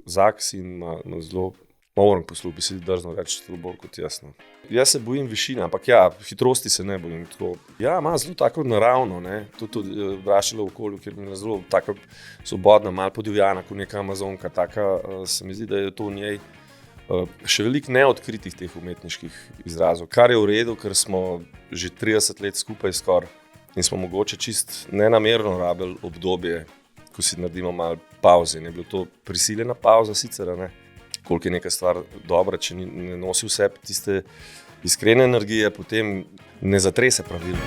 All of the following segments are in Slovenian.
zaks in ima zelo moren posluh, bi si drznil reči celo bolj kot jaz. No. Jaz se bojim višine, ampak ja, hitrosti se ne bojim. Tako. Ja, ima zelo tako naravno, ne. Tudi vrašalo v okolju, kjer mi je zelo tako svobodna, malo podivjana, kot neka Amazonka. Taka, se mi zdi, da je to v njej še veliko neodkritih teh umetniških izrazov, kar je v redu, ker smo že 30 let skupaj skoraj in smo mogoče čist nenamerno rabili obdobje, ko si naredimo malo pauze. Je bilo to prisiljena pauza sicer, ne? Koliko je neka stvar dobra, če ne nosi v sebi tiste iskrene energije, potem ne zatrese pravilno.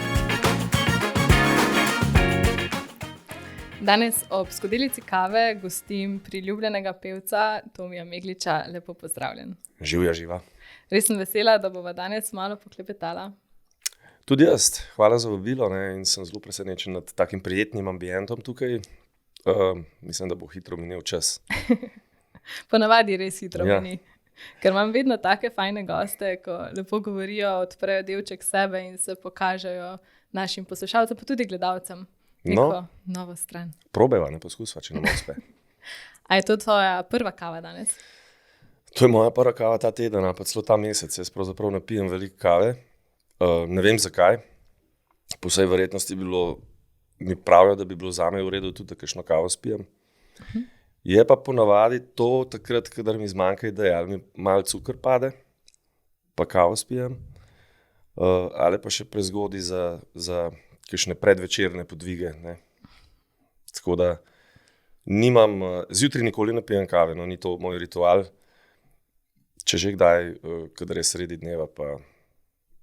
Danes ob skodelici kave gostim priljubljenega pevca Tomija Megliča. Lepo pozdravljen. Živja, živa. Res sem vesela, da bova danes malo poklepetala. Tudi jaz, hvala za vabilo, ne, in sem zelo presenečen nad takim prijetnim ambientom tukaj. Mislim, da bo hitro minil čas. Ponavadi res hitro mini. Ker imam vedno take fajne goste, ko lepo govorijo, odprejo delček sebe in se pokažejo našim poslušalcem, pa tudi gledalcem. Neko novo stran. Probajva, ne poskusva, če nam uspe. A je to tvoja prva kava danes? To je moja prva kava ta teden, pa celo ta mesec. Jaz pravzaprav ne pijem veliko kave. Ne vem zakaj. Po vsej verjetnosti mi pravijo, da bi bilo zame v redu tudi, da kakšno kavo spijem. Je pa ponavadi to takrat, kadar mi zmanjka ideje, ali mi malo cukor pade, pa kavo spijem, ali pa še prezgodi za kakšne predvečerne podvige. Ne. Tako da zjutraj nikoli ne pijem kave, no, ni to moj ritual. Če že kdaj, kadar je sredi dneva, pa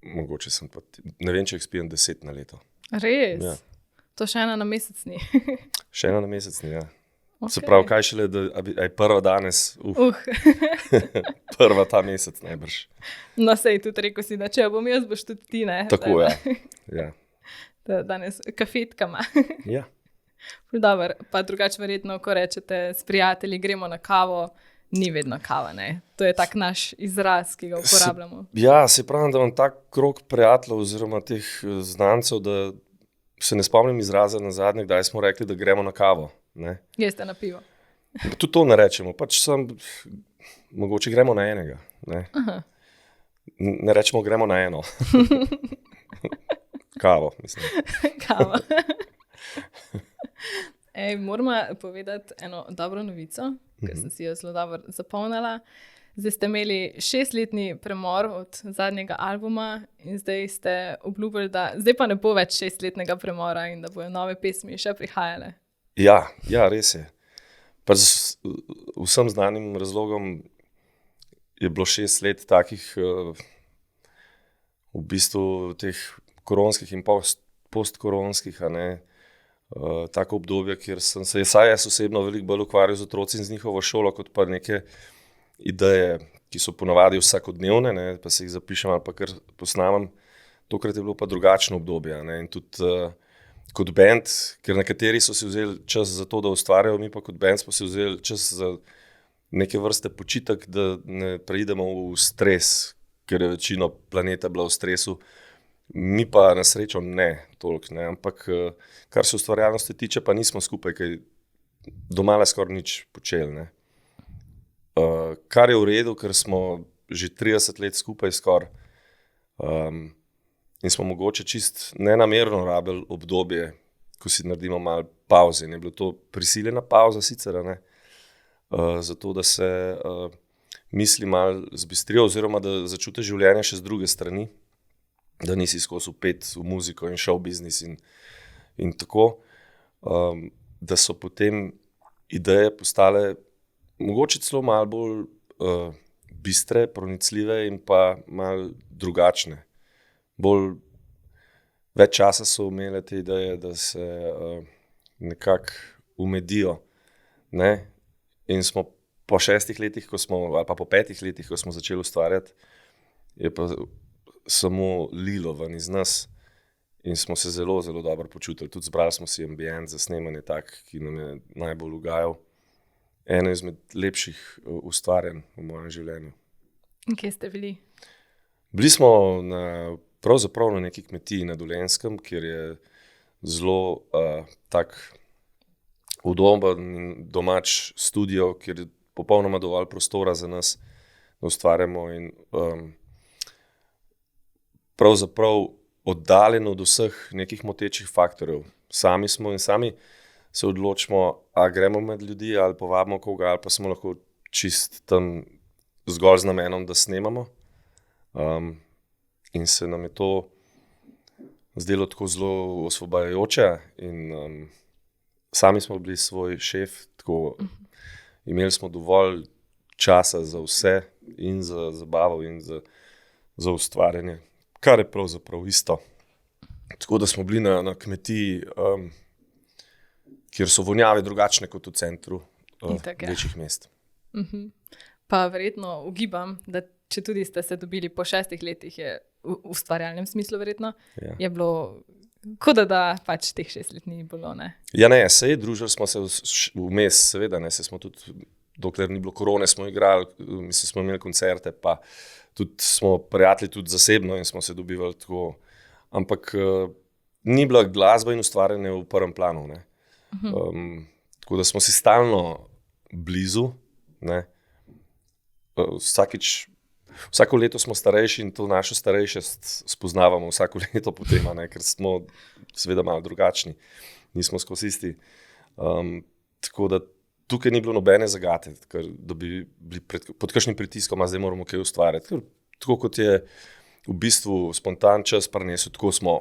mogoče sem pa, ne vem, če jih spijem 10 na leto. Res? Ja. To še ena na mesec ni. Še ena na mesec ni, ja. Okay. Se pravi, kaj šele, da je prva danes, prva ta mesec najbrž. No, sej tudi rekel si, da če bom jaz, boš tudi ti, ne? Tako, ja. Da danes kafetkama. Ja. Dobar, pa drugače verjetno, ko rečete s prijatelji, gremo na kavo, ni vedno kava, ne? To je tak naš izraz, ki ga uporabljamo. Se pravim, da imam tak krog prijateljev oziroma teh znancev, da se ne spomnim izraza na zadnje, kdaj smo rekli, da gremo na kavo. Ne? Jeste na pivo. Tudi to ne rečemo, pač mogoče gremo na enega. Ne, ne rečemo, gremo na eno. Kavo, mislim. Kavo. Moramo povedati eno dobro novico, ker sem si jo zelo dobro zapomnila. Zdaj ste imeli 6-letni premor od zadnjega albuma in zdaj ste obljubili, da zdaj pa ne bo več 6-letnega premora in da bojo nove pesmi še prihajale. Ja, res je. Pa z vsem znanim razlogom je bilo 6 let takih v bistvu teh koronskih in postkoronskih, tako obdobje, kjer sem se jaz osebno veliko bolj ukvarjal z otroci in z njihovo šolo, kot pa neke ideje, ki so ponavadi vsakodnevne, ne, pa se jih zapišem ali pa kar posnamem. Tokrat je bilo pa drugačno obdobje, ne, in tudi kot band, ker nekateri so si vzeli čas za to, da ustvarjajo, mi pa kot band smo si vzeli čas za neke vrste počitek, da ne preidemo v stres, ker je večina planeta bila v stresu. Mi pa na srečo ne toliko, ne, ampak kar se ustvarjalnosti tiče, pa nismo skupaj, kaj domala skoraj nič počeli. Ne. Kar je v redu, ker smo že 30 let skupaj skoraj in smo mogoče čist nenamerno rabili obdobje, ko si naredimo malo pauze. Je bilo to prisiljena pauza sicer, ne, zato da se misli malo zbistrijo oziroma da začutiš življenje še z druge strani, da nisi skozi vpet v muziko in show biznis in tako, da so potem ideje postale mogoče celo malo bolj bistre, pronicljive in pa malo drugačne. Več časa so imele te ideje, da se nekako umedijo. Ne? In smo po 6 letih, ali pa po 5 letih, ko smo začeli ustvarjati, je pa samo lilo ven iz nas in smo se zelo, zelo dobro počutili. Tudi zbrali smo si ambient za snemanje tak, ki nam je najbolj ugajal. Eno izmed lepših ustvarjanj v mojem življenju. In kje ste bili? Bili smo pravzaprav na neki kmetiji na Dolenjskem, kjer je zelo tak udoben domač studio, kjer popolnoma dovolj prostora za nas, da ustvarjamo in pravzaprav oddaljeni od vseh nekih motečih faktorjev. Sami smo in sami se odločimo, a gremo med ljudi ali povabimo koga, ali pa smo lahko čist tam zgolj z namenom, da snemamo. In se nam je to zdelo tako zelo osvobajajoče in sami smo bili svoj šef, tako imeli smo dovolj časa za vse in za zabavo in za ustvarjanje, kar je pravzaprav isto. Tako da smo bili na kmetiji, kjer so vonjave drugačne kot v centru večjih mest. Pa verjetno ugibam, da če tudi ste se dobili po 6 letih, je v ustvarjalnem smislu verjetno, je bilo kot da pač teh 6 let ni bilo, ne? Ja ne, sej družili smo se vmes, seveda, ne, se smo tudi, dokler ni bilo korone, smo igrali, mislim, smo imeli koncerte, pa tudi smo prijatelji tudi zasebno in smo se dobivali tako, ampak ni bila glasba in ustvarjanje v prvem planu, ne. Tako da smo si stalno blizu, ne. Vsako leto smo starejši in to našo starejšost spoznavamo vsako leto potem, ne, ker smo seveda malo drugačni, nismo skozi isti. Tako da tukaj ni bilo nobene zagate, da bi bili pod kakšnim pritiskom, a zdaj moramo kaj ustvarjati. Tako kot je v bistvu spontan čas prinesel, tako smo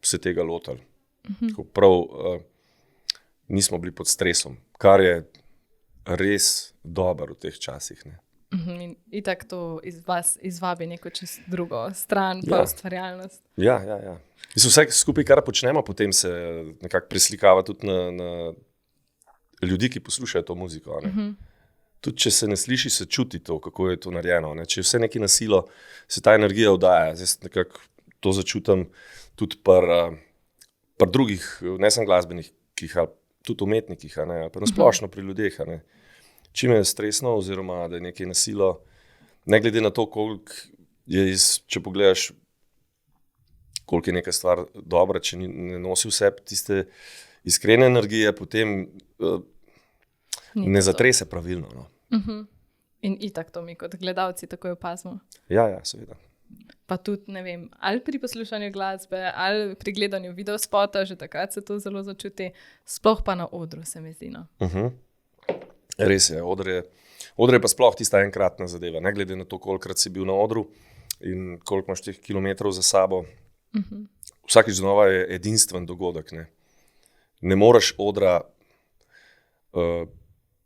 se tega lotili. Tako prav nismo bili pod stresom, kar je res dobro v teh časih, ne. In itak to iz vas izvabi neko čisto drugo stran, pa ustvarjalnost. Ja. Mislim, vse skupaj, kar počnemo, potem se nekako preslikava tudi na ljudi, ki poslušajo to muziko. Ne. Tudi če se ne sliši, se čuti to, kako je to narejeno. Ne. Če je vse nekaj na silo, se ta energija vdaja. Zdaj nekako to začutim tudi pri drugih, ne samo glasbenikih, ali tudi umetnikih, ali pa nasplošno pri ljudeh. Ne. Čim je stresno oziroma da je nekaj na silo, ne glede na to, koliko je če pogledaš, koliko je neka stvar dobra, če ne nosi vse tiste iskrene energije, potem ne zatrese pravilno. No. In itak to mi kot gledalci takoj opazimo. Ja, seveda. Pa tudi, ne vem, ali pri poslušanju glasbe, ali pri gledanju videospota, že takrat se to zelo začuti, sploh pa na odru, se mi zdi. No. Res je, odr je pa sploh tista enkratna zadeva, ne glede na to, kolikrat si bil na odru in koliko imaš teh kilometrov za sabo. Vsakič znova je edinstven dogodek. Ne moreš odra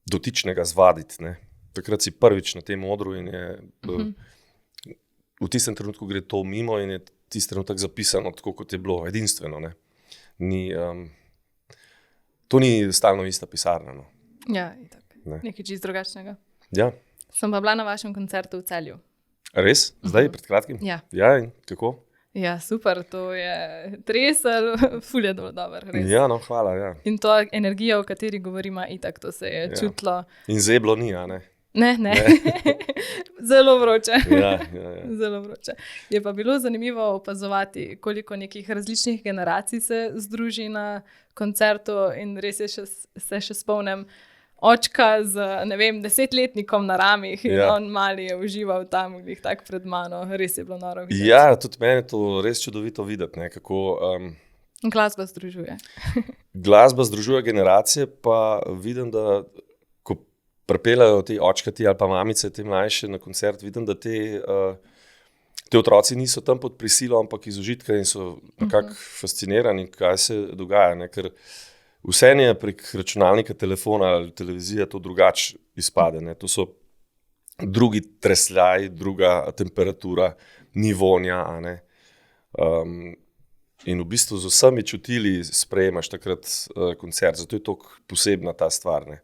dotičnega zvaditi. Ne. Takrat si prvič na tem odru in je v tistem trenutku gre to mimo in je tisti trenutek zapisano tako, kot je bilo, edinstveno. Ne. To ni stalno ista pisarna. No. Ja, itak. Nekaj čisto drugačnega. Ja. Sem pa bila na vašem koncertu v Celju. Res? Zdaj, pred kratkim? Ja. Ja, in kako? Ja, super, to je tresel, ful je dobro, res. Ja, no, hvala, ja. In to energija, o kateri govorimo, itak to se je čutilo. In zeblo ni, a ne? Ne. Zelo vroče. Ja. Zelo vroče. Je pa bilo zanimivo opazovati, koliko nekih različnih generacij se združi na koncertu in res se še spomnim očka z, ne vem, 10-letnikom na ramih in on mali je užival tam, glih tak pred mano. Res je bilo noro videti. Ja, tudi meni je to res čudovito videti, ne, kako... Glasba združuje. Glasba združuje generacije, pa vidim, da ko pripeljajo te očkati ali pa mamice, te mlajše na koncert, vidim, da te otroci niso tam pod prisilo, ampak iz užitka in so nekako fascinirani, kaj se dogaja, ne, ker vse je prek računalnika, telefona ali televizije to drugače izpade. Ne. To so drugi tresljaji, druga temperatura, ni vonja. A ne. In v bistvu z vsemi čutili sprejemaš takrat koncert, zato je to posebna ta stvar. Ne.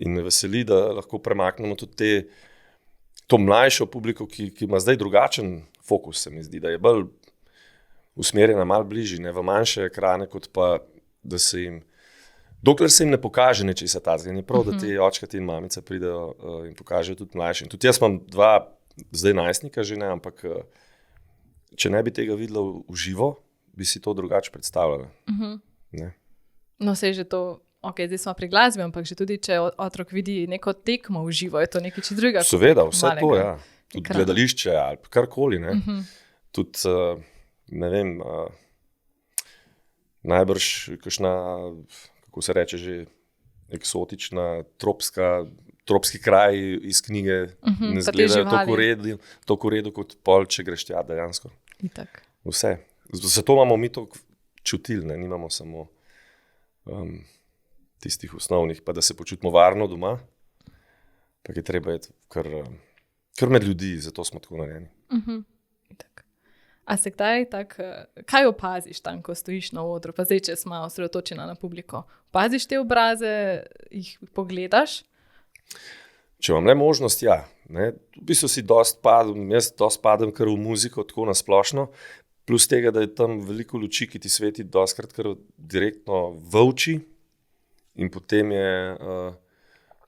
In me veseli, da lahko premaknemo tudi to mlajšo publiko, ki ima zdaj drugačen fokus, se mi zdi, da je bolj usmerjena malo bližje, v manjše ekrane, kot pa da se jim, dokler se jim ne pokaže nečesa tazga. Ni prav, da te očkati in mamice pridejo in pokažejo tudi mlajši. In tudi jaz imam 2 zdaj najstnika že, ne, ampak če ne bi tega videla v živo, bi si to drugače predstavljala. Ne. No, se je že to ok, zdaj smo pri glasbi, ampak že tudi, če otrok vidi neko tekmo v živo, je to nekaj čez drugega. Seveda, vse malega to, ja. Tudi ekrana. gledališče ali karkoli, ne. Tudi, ne vem, najbrž kakšna, kako se reče že, eksotična, tropski kraj iz knjige ne pa te izgledajo živali. toliko v redu kot pol, če greš tja dejansko. Itak. Vse. Zato imamo mi to čutili, ne, nimamo samo tistih osnovnih, pa da se počutimo varno doma, pa je treba iti kar med ljudi, zato smo tako narejeni. Itak. A se kdaj kaj opaziš tam, ko stojiš na odru, pa zdaj, če smo osredotočena na publiko? Opaziš te obraze, jih pogledaš? Če imam le možnost, ja. Ne. V bistvu jaz dost padem kar v muziko, tako nasplošno, plus tega, da je tam veliko luči, ki ti sveti dostkrat kar direktno v oči in potem je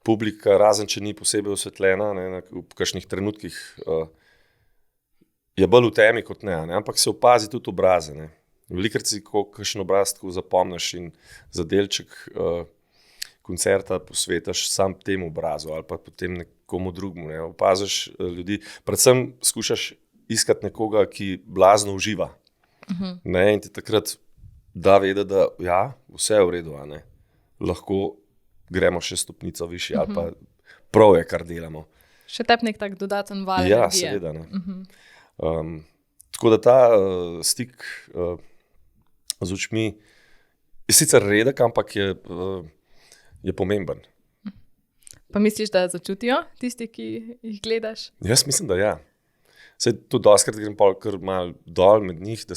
publika, razen če ni posebej osvetljena, ne, v kakšnih trenutkih je bolj v temi kot ne, ampak se opazi tudi obraze. Ne. Velikrat si kakšen obraz tako zapomniš in za delček koncerta posvetaš sam temu obrazu ali pa potem nekomu drugmu. Ne. Opaziš ljudi, predvsem skušaš iskati nekoga, ki blazno uživa. Ne, in ti takrat da vedeti, da ja, vse je v redu, a ne. Lahko gremo še stopnico višje ali pa prav je, kar delamo. Še tep nek tak dodaten val Ja, energije. seveda. Ne. Tako da ta stik z očmi je sicer redek, ampak je pomemben. Pa misliš, da začutijo tisti, ki jih gledaš? Jaz mislim, da ja. Saj tudi dostkrat grem pol kar malo dol med njih, da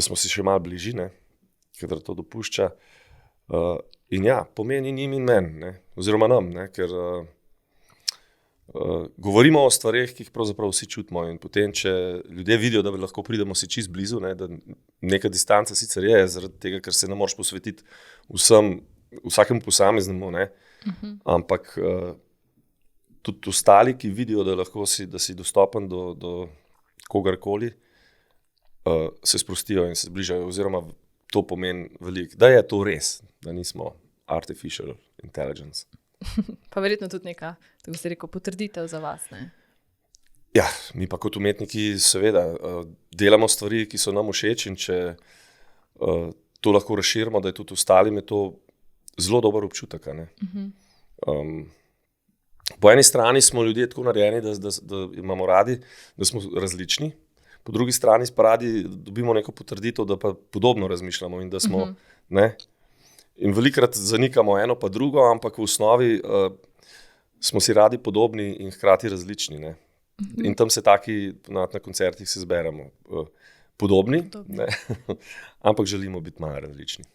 smo si še malo bližji, ne, kadar to dopušča. In ja, pomeni njim in meni, ne, oziroma nam, ne, ker govorimo o stvareh, ki jih pravzaprav vsi čutimo in potem, če ljudje vidijo, da lahko pridemo si čist blizu, ne, da neka distanca sicer je, zaradi tega, ker se ne moreš posvetiti vsakemu posameznemu, ne, ampak tudi ostali, ki vidijo, da lahko da si dostopen do kogarkoli, se sprostijo in se zbližajo, oziroma to pomeni veliko, da je to res, da nismo artificial intelligence. Pa verjetno tudi neka, tako se rekel, potrditev za vas, ne? Ja, mi pa kot umetniki seveda delamo stvari, ki so nam všeč in če to lahko razširimo, da je tudi ostalim, je to zelo dober občutek. Ne? Po eni strani smo ljudje tako narejeni, da imamo radi, da smo različni, po drugi strani pa radi dobimo neko potrditev, da pa podobno razmišljamo in da smo, ne. In velikokrat zanikamo eno pa drugo, ampak v osnovi smo si radi podobni in hkrati različni, ne. In tam se taki na koncertih se zberemo. Podobni. Ne? Ampak želimo biti malo različni.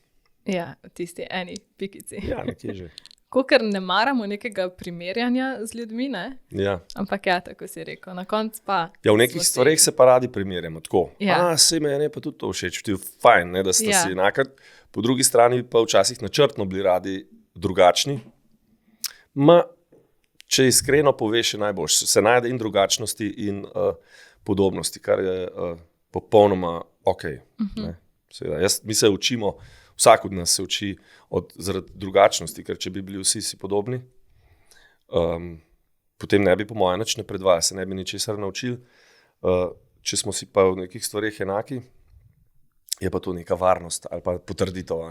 Ja, tisti eni pikici. Ja, nekje že. Kakor ne maramo nekega primerjanja z ljudmi, ne? Ja. Ampak ja, tako si rekel, na koncu pa... Ja, v nekih stvareh se pa radi primerjamo, tako. Ja. Sej meni je pa tudi to všeč, ti je fajn, ne, da ste si enakrat. Po drugi strani pa včasih načrtno bili radi drugačni. Če iskreno poveš, je najboljše. Se najde in drugačnosti in podobnosti, kar je popolnoma okej. Mi se učimo, vsak od nas se uči zaradi drugačnosti, ker če bi bili vsi si podobni, potem ne bi po mojem nič ne predvajali, se ne bi ničesar naučili. Če smo si pa v nekih stvareh enaki, je pa to neka varnost ali pa potrditev.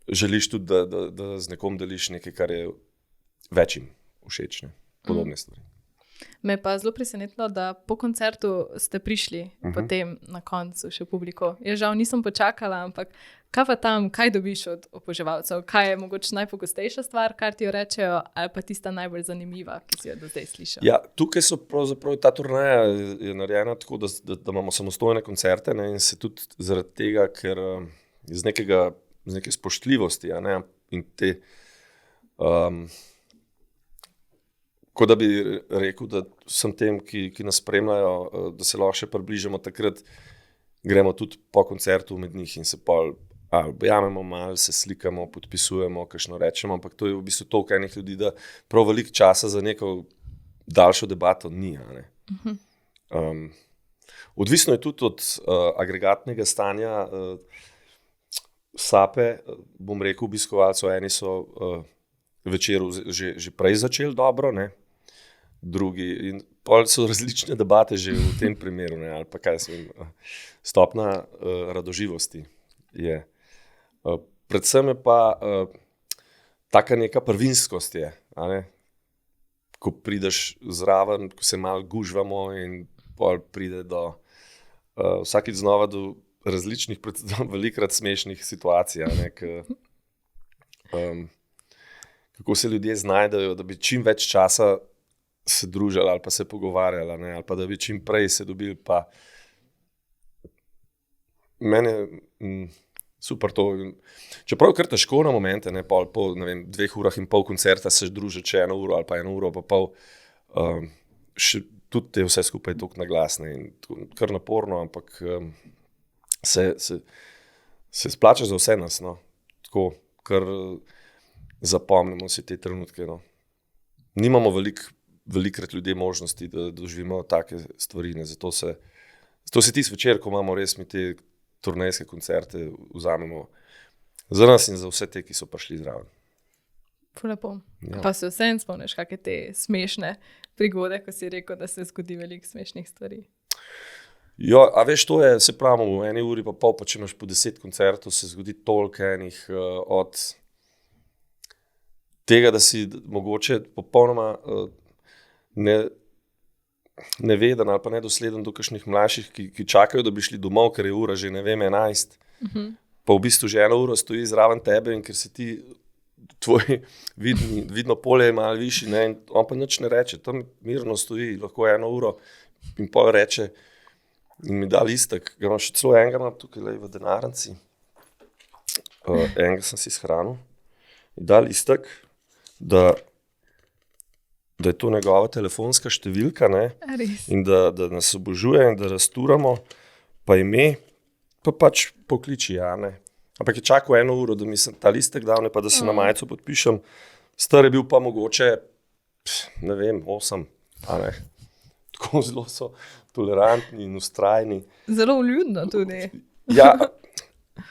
Želiš tudi, da z nekom deliš nekaj, kar je večjim všeč, podobne stvari. Me pa zelo presenetilo, da po koncertu ste prišli potem na koncu še v publiko. Jaz žal nisem počakala, ampak kaj pa tam, kaj dobiš od oboževalcev? Kaj je mogoče najpogostejša stvar, kar ti jo rečejo, ali pa tista najbolj zanimiva, ki si jo do zdaj slišal? Ja, tukaj so pravzaprav ta turneja je narejena tako, da imamo samostojne koncerte, ne, in se tudi zaradi tega, ker iz neke spoštljivosti, ne, in te kot da bi rekel, da vsem tem, ki nas spremljajo, da se lahko še približamo, takrat gremo tudi po koncertu med njih in se pol objamemo malo, se slikamo, podpisujemo, kakšno rečemo, ampak to je v bistvu toliko enih ljudi, da prav veliko časa za neko daljšo debato ni. Ne? Odvisno je tudi od agregatnega stanja sape, bom rekel, obiskovalcev, eni so večer že prej začeli dobro, ne? Drugi. In pol so različne debate že v tem primeru, ne? Ali pa kaj se vem, stopna radoživosti je. Predvsem je pa taka neka prvinskost je, a ne? Ko prideš zraven, ko se malo gužvamo in pol pride do vsakič znova do različnih, velikrat smešnih situacij, a ne? Kako se ljudje znajdejo, da bi čim več časa se družili ali pa se pogovarjali, ne? Ali pa da bi čim prej se dobili, pa mene super to. Čeprav kar težko na momente, ne, po 2 urah in pol koncerta se družiti še 1 uro ali pa 1 uro pa pol, še tudi je vse skupaj toliko naglasne in kar naporno, ampak se splača za vse nas, no. Tako, kar zapomnimo si te trenutke, no. Nimamo velikrat ljudje možnosti, da doživimo take stvari, ne. Zato se tisti večer, ko imamo res mi te turnejske koncerte, vzamemo za nas in za vse te, ki so prišli zraven. Lepo. Ja. Pa se vseeno spomniš, kakšne te smešne prigode, ko si rekel, da se zgodi veliko smešnih stvari? Ja, a veš, to je, se pravimo, v 1 uri pa pol, pa če imaš po 10 koncertov, se zgodi toliko enih od tega, da si mogoče popolnoma neveden ali pa nedosleden do kakšnih mlajših, ki čakajo, da bi šli domov, ker je ura že, 11. Pa v bistvu že 1 uro stoji zraven tebe in ker si ti, tvoj vidno polje je malo višji, ne, in on pa nič ne reče, tam mirno stoji, lahko 1 uro in pol reče in mi da listek, ga imam še celo enega, imam tukaj v denarnici, enega sem si shranil, in da listek, da je to njegova telefonska številka, ne, in da nas obožuje in da rasturamo, pa ime, pa pač pokliči, ja, ne. Ampak je čakal 1 uro, da mi sem ta listek dal, ne, pa da se na majico podpišem. Star je bil pa mogoče, 8, a ne. Tako zelo so tolerantni in vztrajni. Zelo vljudno tudi. Ja,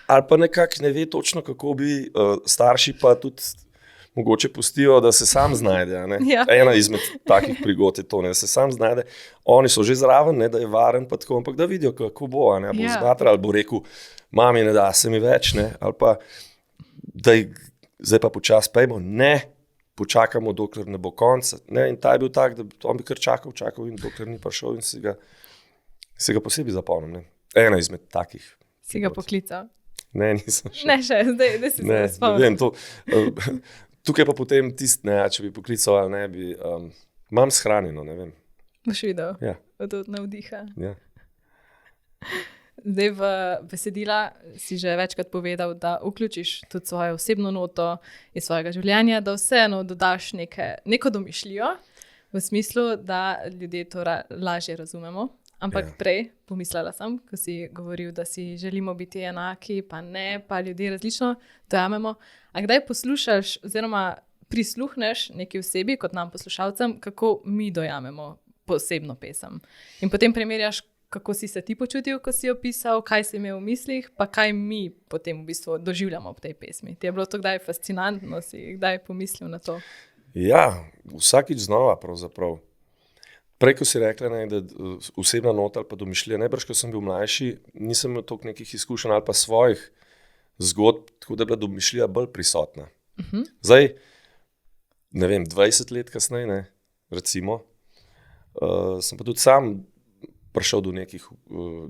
ali pa nekako ne ve točno, kako bi, starši pa tudi mogoče pustijo, da se sam znajde, a ne. Ja. Ena izmed takih prigod je to, ne, se sam znajde. Oni so že zraven, ne, da je varen, pa tako, ampak da vidijo, kako bo, a ne, bo zgatra, ali bo rekel, mami, ne da se mi več, ne, ali pa, zdaj pa počasi pejmo, ne, počakamo, dokler ne bo konca, ne, in ta je bil tak, da on bi kar čakal in dokler ni prišel in se ga posebej zapomnim, ne. Ena izmed takih. Si ga poklical? Ne, nisem še. Ne še, zdaj si se spomnil. Ne vem, to, tukaj pa potem če bi poklical ali ne bi, imam shranjeno, ne vem. Boš videl? Ja. Od navdiha. Ja. Zdaj v besedila si že večkrat povedal, da vključiš tudi svojo osebno noto iz svojega življenja, da vseeno dodaš neko domišljijo, v smislu, da ljudje to lažje razumemo. Ampak prej pomislila sem, ko si govoril, da si želimo biti enaki, pa ne, pa ljudje različno dojamemo. A kdaj poslušaš oziroma prisluhneš neki osebi, kot nam poslušalcem, kako mi dojamemo posebno pesem? In potem primerjaš, kako si se ti počutil, ko si jo pisal, kaj si imel v mislih, pa kaj mi potem v bistvu doživljamo v tej pesmi. Ti je bilo to kdaj fascinantno, si kdaj pomislil na to? Ja, vsakič znova pravzaprav. Prej, ko si rekla, ne, da osebna nota ali pa domišljija, najbrž, ko sem bil mlajši, nisem imel toliko nekih izkušenj ali pa svojih zgodb, tako da je bila domišljija bolj prisotna. Zdaj, ne vem, 20 let kasneje, ne, recimo, sem pa tudi sam prišel do nekih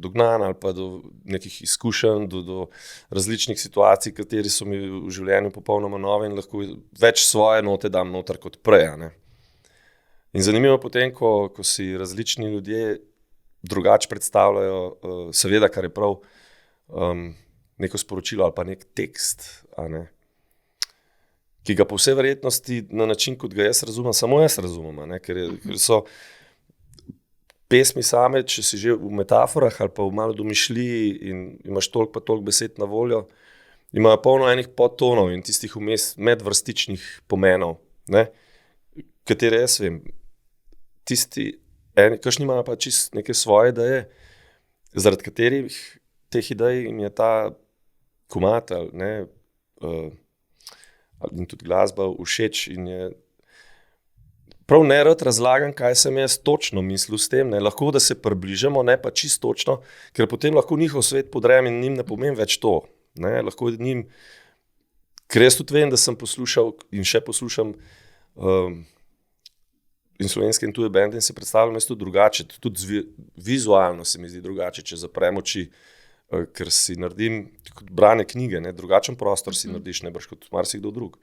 dognanj ali pa do nekih izkušenj, do različnih situacij, kateri so mi v življenju popolnoma nove in lahko več svoje note dam noter kot prej, ne. In zanimivo potem, ko si različni ljudje drugače predstavljajo, seveda, kar je prav, neko sporočilo ali pa nek tekst, a ne, ki ga po vsej verjetnosti na način, kot ga jaz razumem, samo jaz razumem, a ne, ker so pesmi same, če si že v metaforah ali pa v malo domišljiji in imaš toliko pa toliko besed na voljo, imajo polno enih podtonov in tistih vmes medvrstičnih pomenov, ne, katere jaz vem, kakšni imajo pa čisto neke svoje ideje, zaradi katerih teh idej jim je ta komad ali ne, in tudi glasba všeč in je prav nerad razlagam, kaj sem jaz točno mislil s tem, ne, lahko da se približamo, ne pa čisto točno, ker potem lahko njihov svet podrem in njim ne pomem več to, ne, lahko njim, ker jaz tudi vem, da sem poslušal in še poslušam in slovenske in tuje bende in se predstavljam jaz tudi drugače, tudi vizualno se mi zdi drugače, če zaprem oči, ker si naredim kot branje knjige, ne, drugačen prostor si narediš, ne brž kot marsikdo drug.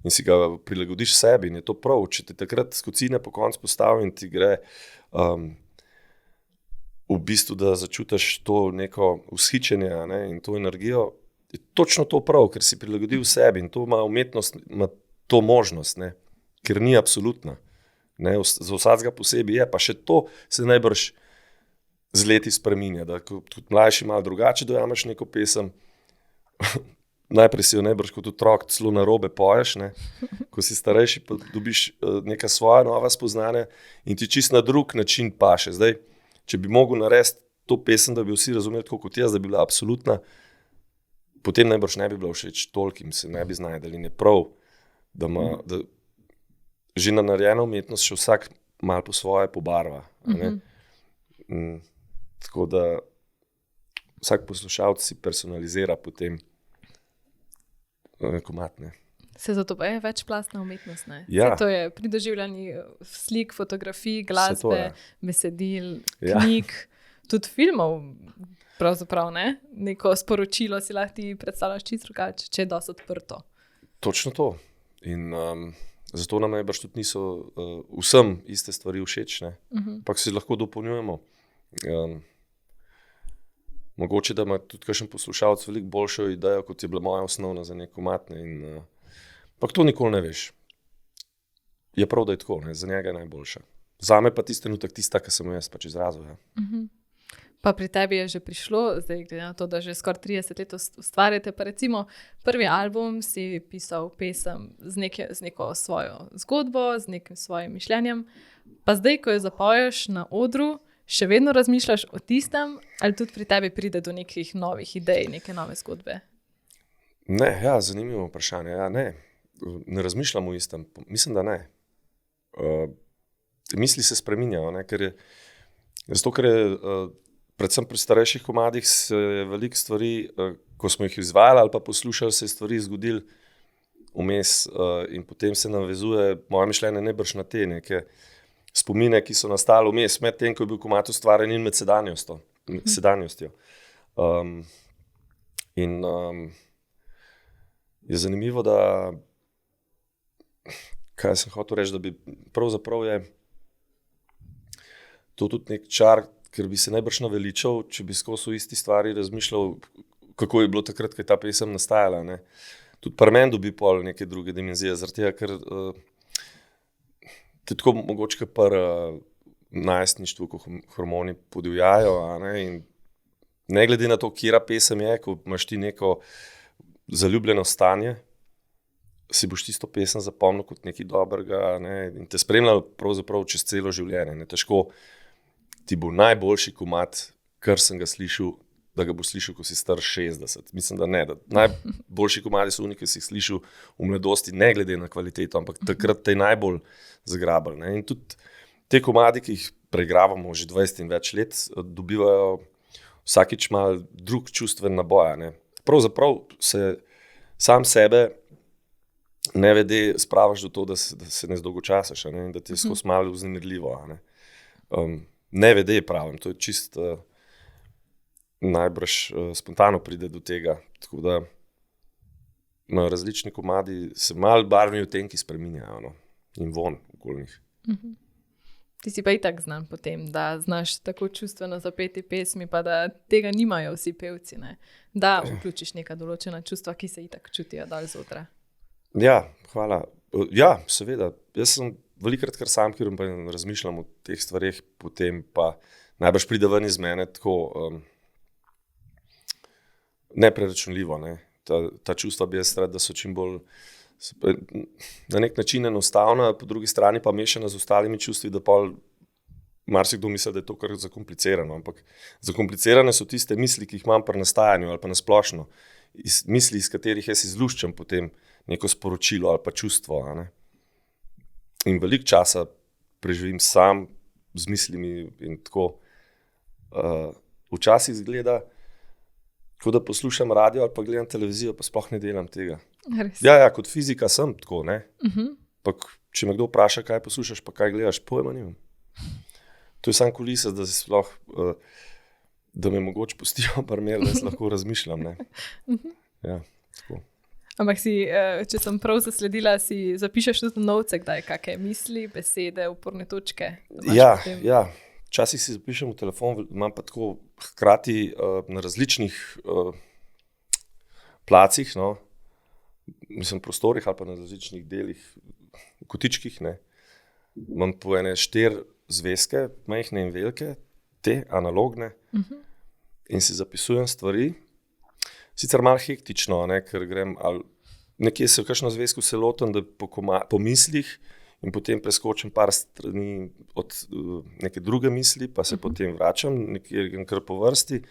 In si ga prilagodiš sebi in je to prav. Če te takrat skocine po koncu postavi in ti gre v bistvu, da začutiš to neko vzhičenje, ne, in to energijo, je točno to prav, ker si prilagodil sebi in to ima umetnost, ima to možnost, ne, ker ni absolutna. Ne, za vsakega posebej je, pa še to se najbrž z leti spreminja, da kot mlajši malo drugače dojameš neko pesem, najprej si jo najbrž kot otrok celo narobe poješ, ne, ko si starejši pa dobiš neka svoja nova spoznanja in ti čisto na drug način paše. Zdaj, če bi mogel narediti to pesem, da bi vsi razumeli tako kot jaz, da bi bila absolutna, potem najbrž ne bi bila všeč tolkim, se ne bi znajdeli, ne prav, da že na narejena umetnost še vsak malo po svoje pobarva. Ne? Tako da vsak poslušalec si personalizira potem komad. Ne? Se zato pa je večplastna umetnost, ne? Ja. To je pri doživljanju slik, fotografij, glasbe, besedil, knjig, tudi filmov, pravzaprav, ne? Neko sporočilo si lahko ti predstavljaš čisto drugače, če je dosti odprto. Točno to. In zato nam najbrž tudi niso vsem iste stvari všeč, ne? Ampak si lahko dopolnjujemo. Mogoče, da ima tudi kakšen poslušalec veliko boljšo idejo, kot je bila moja osnovna za nek komad, ne? Ampak to nikoli ne veš. Je prav, da je tako, ne? Za njega je najboljša. Zame pa tisti trenutek tista, ki sem jo jaz pač izrazil. Ja. Pa pri tebi je že prišlo, zdaj glede na to, da že skoraj 30 let ustvarjate, pa recimo prvi album si pisal pesem z neko svojo zgodbo, z nekim svojim mišljenjem, pa zdaj, ko jo zapoješ na odru, še vedno razmišljaš o tistem, ali tudi pri tebi pride do nekih novih idej, neke nove zgodbe? Ne, ja, zanimivo vprašanje. Ja, ne razmišljam o istem. Mislim, da ne. Misli se spreminjajo, ne, ker je predvsem pri starejših komadih se je veliko stvari, ko smo jih izvajali ali pa poslušali, se je stvari zgodili vmes in potem se navezuje moje mišljenje najbrž na te neke spomine, ki so nastali vmes, med tem, ko je bil komad ustvarjen in med sedanjostjo. Je zanimivo, da kaj sem hotel reči, da bi pravzaprav je to tudi nek čar, ker bi se najbrž naveličal, če bi skozi v isti stvari razmišljal, kako je bilo takrat, ko je ta pesem nastajala. Ne. Tudi pri meni dobi pol neke druge dimenzije, zaradi tega, ker te tako mogoče pri najstništvu, ko hormoni podivjajo, in ne glede na to, katera pesem je, ko imaš ti neko zaljubljeno stanje, si boš tisto pesem zapomnil kot nekaj dobrega, ne, in te spremljal pravzaprav čez celo življenje. Ne. Težko ti bo najboljši komad, kar sem ga slišal, da ga bo slišal, ko si star 60. Mislim, da ne. Da najboljši komadi so oni, ki si jih slišal v mladosti, ne glede na kvaliteto, ampak takrat te je najbolj zagrabili. Ne. In tudi te komadi, ki jih preigravamo že 20 in več let, dobivajo vsakič malo drug čustven naboj. Ne. Pravzaprav se sam sebe nevede spravaš do to, da se ne zdolgočasiš, ne, in da ti je skozi malo vznemirljivo. Nevede pravim, to je čist najbrž spontano pride do tega, tako da različni komadi se malo barvni odtenki spreminjajo, no, in von okoli njih. Ti si pa itak znan po tem, da znaš tako čustveno zapeti pesmi, pa da tega nimajo vsi pevci, ne? Da vključiš neka določena čustva, ki se itak čutijo dal zotra. Ja, hvala. Ja, seveda. Jaz sem velikrat kar sam, ker razmišljam o teh stvareh, potem pa najbrž pride ven iz mene tako nepreračunljivo. Ne? Ta čustva bi jaz rad, da so čim bolj na nek način enostavna, po drugi strani pa mešana z ostalimi čustvi, da pol marsikdo misli, da je to kar zakomplicirano. Ampak zakomplicirane so tiste misli, ki jih imam pri nastajanju ali pa nasplošno. misli, iz katerih jaz izluščam potem neko sporočilo ali pa čustvo. A ne? In veliko časa preživim sam z mislimi in tako. Včasih izgleda, kot da poslušam radio ali pa gledam televizijo, pa sploh ne delam tega. Res. Ja, kot fizika sem tako, ne. Pak, če me kdo vpraša, kaj poslušaš, pa kaj gledaš, pojma nimam. To je samo kulisa, da se sploh, da me mogoče pustijo par mer, da jaz lahko razmišljam, ne. Ja, tako. Ampak si, če sem prav zasledila, si zapišeš tudi v novce, kdaj kakšne misli, besede, uporne točke? Ja, ja. Včasih si zapišem v telefon, imam pa tako hkrati na različnih placih, no, mislim prostorih ali pa na različnih delih, kotičkih, ne. Imam po ene 4 zvezke, majhne in velike, te analogne, in si zapisujem stvari. Sicer malo hektično, ne, ker grem, ali nekje se v kakšno zvezko se lotim, da po mislih in potem preskočim par strani od neke druge misli, pa se potem vračam, nekje kar po vrsti.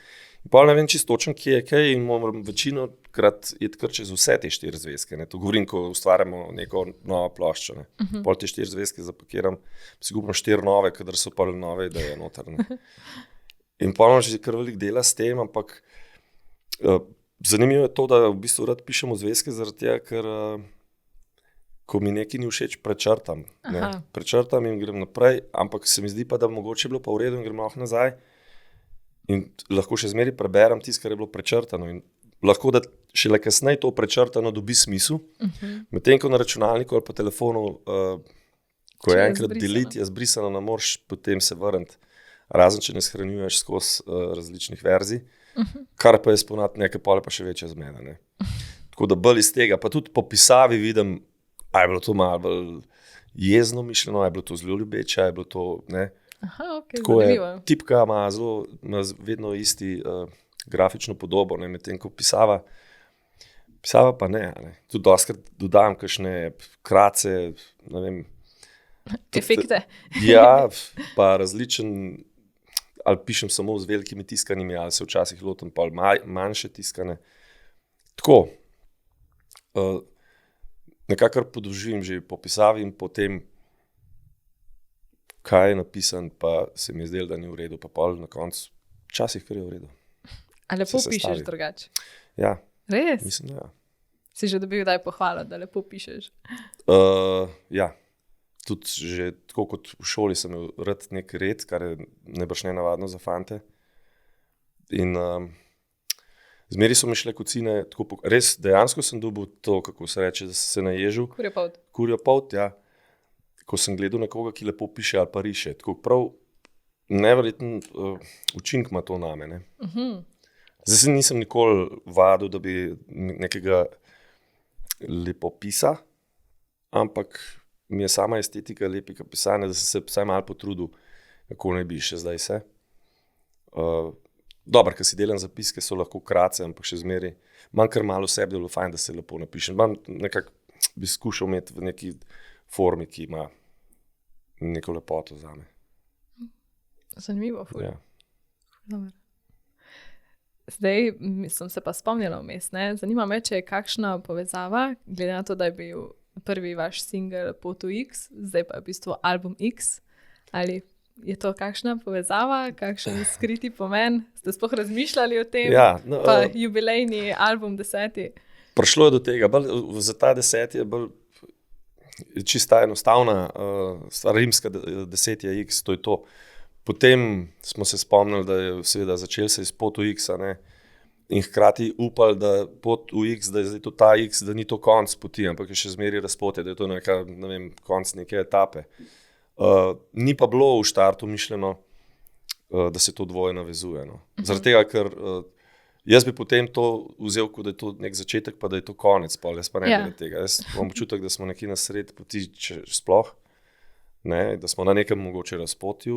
In pa ne vem čisto točno, kje je kaj, in moram večino krat iti kar čez vse te 4 zvezke. Ne. To govorim, ko ustvarjamo neko novo ploščo. Ne. Pol te 4 zvezke zapakiram, si kupim 4 nove, kadar so pa nove ideje noter. Ne. In pa imam že kar veliko dela s tem, ampak zanimivo je to, da v bistvu rad pišem v zvezke, zaradi tega, ker ko mi nekaj ni všeč, prečrtam. Ne. Prečrtam in grem naprej, ampak se mi zdi pa, da mogoče je bilo pa v redu in grem lahko nazaj in lahko še zmeraj preberem tisto, kar je bilo prečrtano. In lahko, da šele kasneje to prečrtano dobi smisel, medtem ko na računalniku ali pa telefonu, ko je enkrat delete, je zbrisano, ne moreš potem se vrniti, razen če ne shranjuješ skozi različnih verzij, kar pa je sponat nekaj pole pa še večja zmeda. Ne. Tako da bolj iz tega, pa tudi po pisavi vidim, a je bilo to malo bolj jezno mišljeno, a je bilo to zelo ljubeče, a je bilo to, ne. Aha, ok, tako zanimivo. je, tipka ima vedno isti grafično podobo, ne, medtem ko pisava pa ne, ne. Tudi dostikrat dodam kakšne krace, ne vem. Efekte. Ja, pa različen, ali pišem samo z velikimi tiskanimi, ali se včasih lotim pa manjše tiskane. Tako, nekakor podolžim že po pisavi in potem, kaj je napisan, pa se mi je zdelo, da ni v redu, pa pol na koncu včasih kar je v redu. A lepo pišeš drugače? Ja. Res? Mislim, da ja. Si že dobil kdaj pohvalo, da lepo pišeš? Ja. Tudi že tako kot v šoli sem imel rad nek red, kar je najbrž nenavadno za fante. In zmeri so mi šle kocine, tako res dejansko sem dobil to, kako se reče, da sem se naježil. Kurjo polt, ja. Ko sem gledal nekoga, ki lepo piše ali pa riše. Tako prav neverjeten učinek ima to name. Ne. Zdaj se nisem nikoli vadil, da bi nekega lepopisa, ampak mi je sama estetika lepega pisanja, da sem se vsaj malo potrudil, kako naj bi še zdaj se. Dobro, ker si delam zapiske, so lahko kratce, ampak še zmeraj imam kar malo sebi, da je bilo fajn, da se lepo napišem. Nekako bi skušal imeti v neki formi, ki ima neko lepoto zame. Zanimivo, ful. Ja. Dobar. Zdaj sem se pa spomnila vmes, ne? Zanima me, če je kakšna povezava, glede na to, da je bil prvi vaš single Pot v X, zdaj pa je v bistvu album X, ali je to kakšna povezava, kakšen skriti pomen? Ste sploh razmišljali o tem? Ja, pa jubilejni album 10. Prišlo je do tega, za ta 10 je bolj čista enostavna stvar, rimska 10 je X, to je to. Potem smo se spomnili, da je seveda začel se iz Pot v X, ne, in hkrati upali, da Pot v X, da je zdaj to ta X, da ni to konc poti, ampak je še zmeraj razpotje, da je to neka, ne vem, konc neke etape. Ni pa bilo v štartu mišljeno, da se to dvoje navezuje. No. Zaradi tega, ker jaz bi potem to vzel, kot da je to nek začetek, pa da je to konec, pa jaz pa ne bi tega. Jaz imam občutek, da smo nekje na sred poti, če sploh, ne, da smo na nekem mogoče razpotju,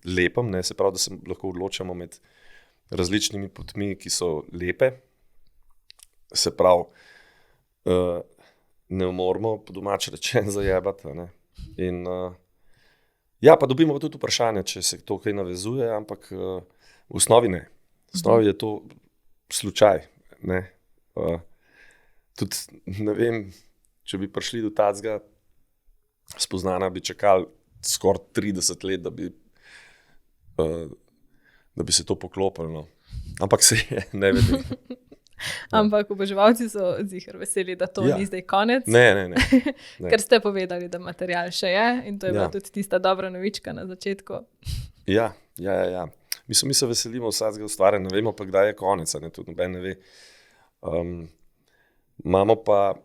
lepem, ne, se pravi, da se lahko odločamo med različnimi potmi, ki so lepe. Se pravi, ne moramo po domače rečen zajebati. Ne. In ja, pa dobimo pa tudi vprašanje, če se to kaj navezuje, ampak v osnovi ne. V osnovi je to slučaj. Ne. Tudi ne vem, če bi prišli do tacga spoznanja, bi čakali skoraj 30 let, da bi se to poklopilo. No. Ampak se je, ne vem. Ampak oboževalci so ziher veseli, da to ni zdaj konec. Ne. Ker ste povedali, da material še je in to je bila tudi tista dobra novička na začetku. Ja. Mi se veselimo vsakega ustvarjanja, ne vemo pa, kdaj je konec, ne, tudi noben ne ve. Imamo pa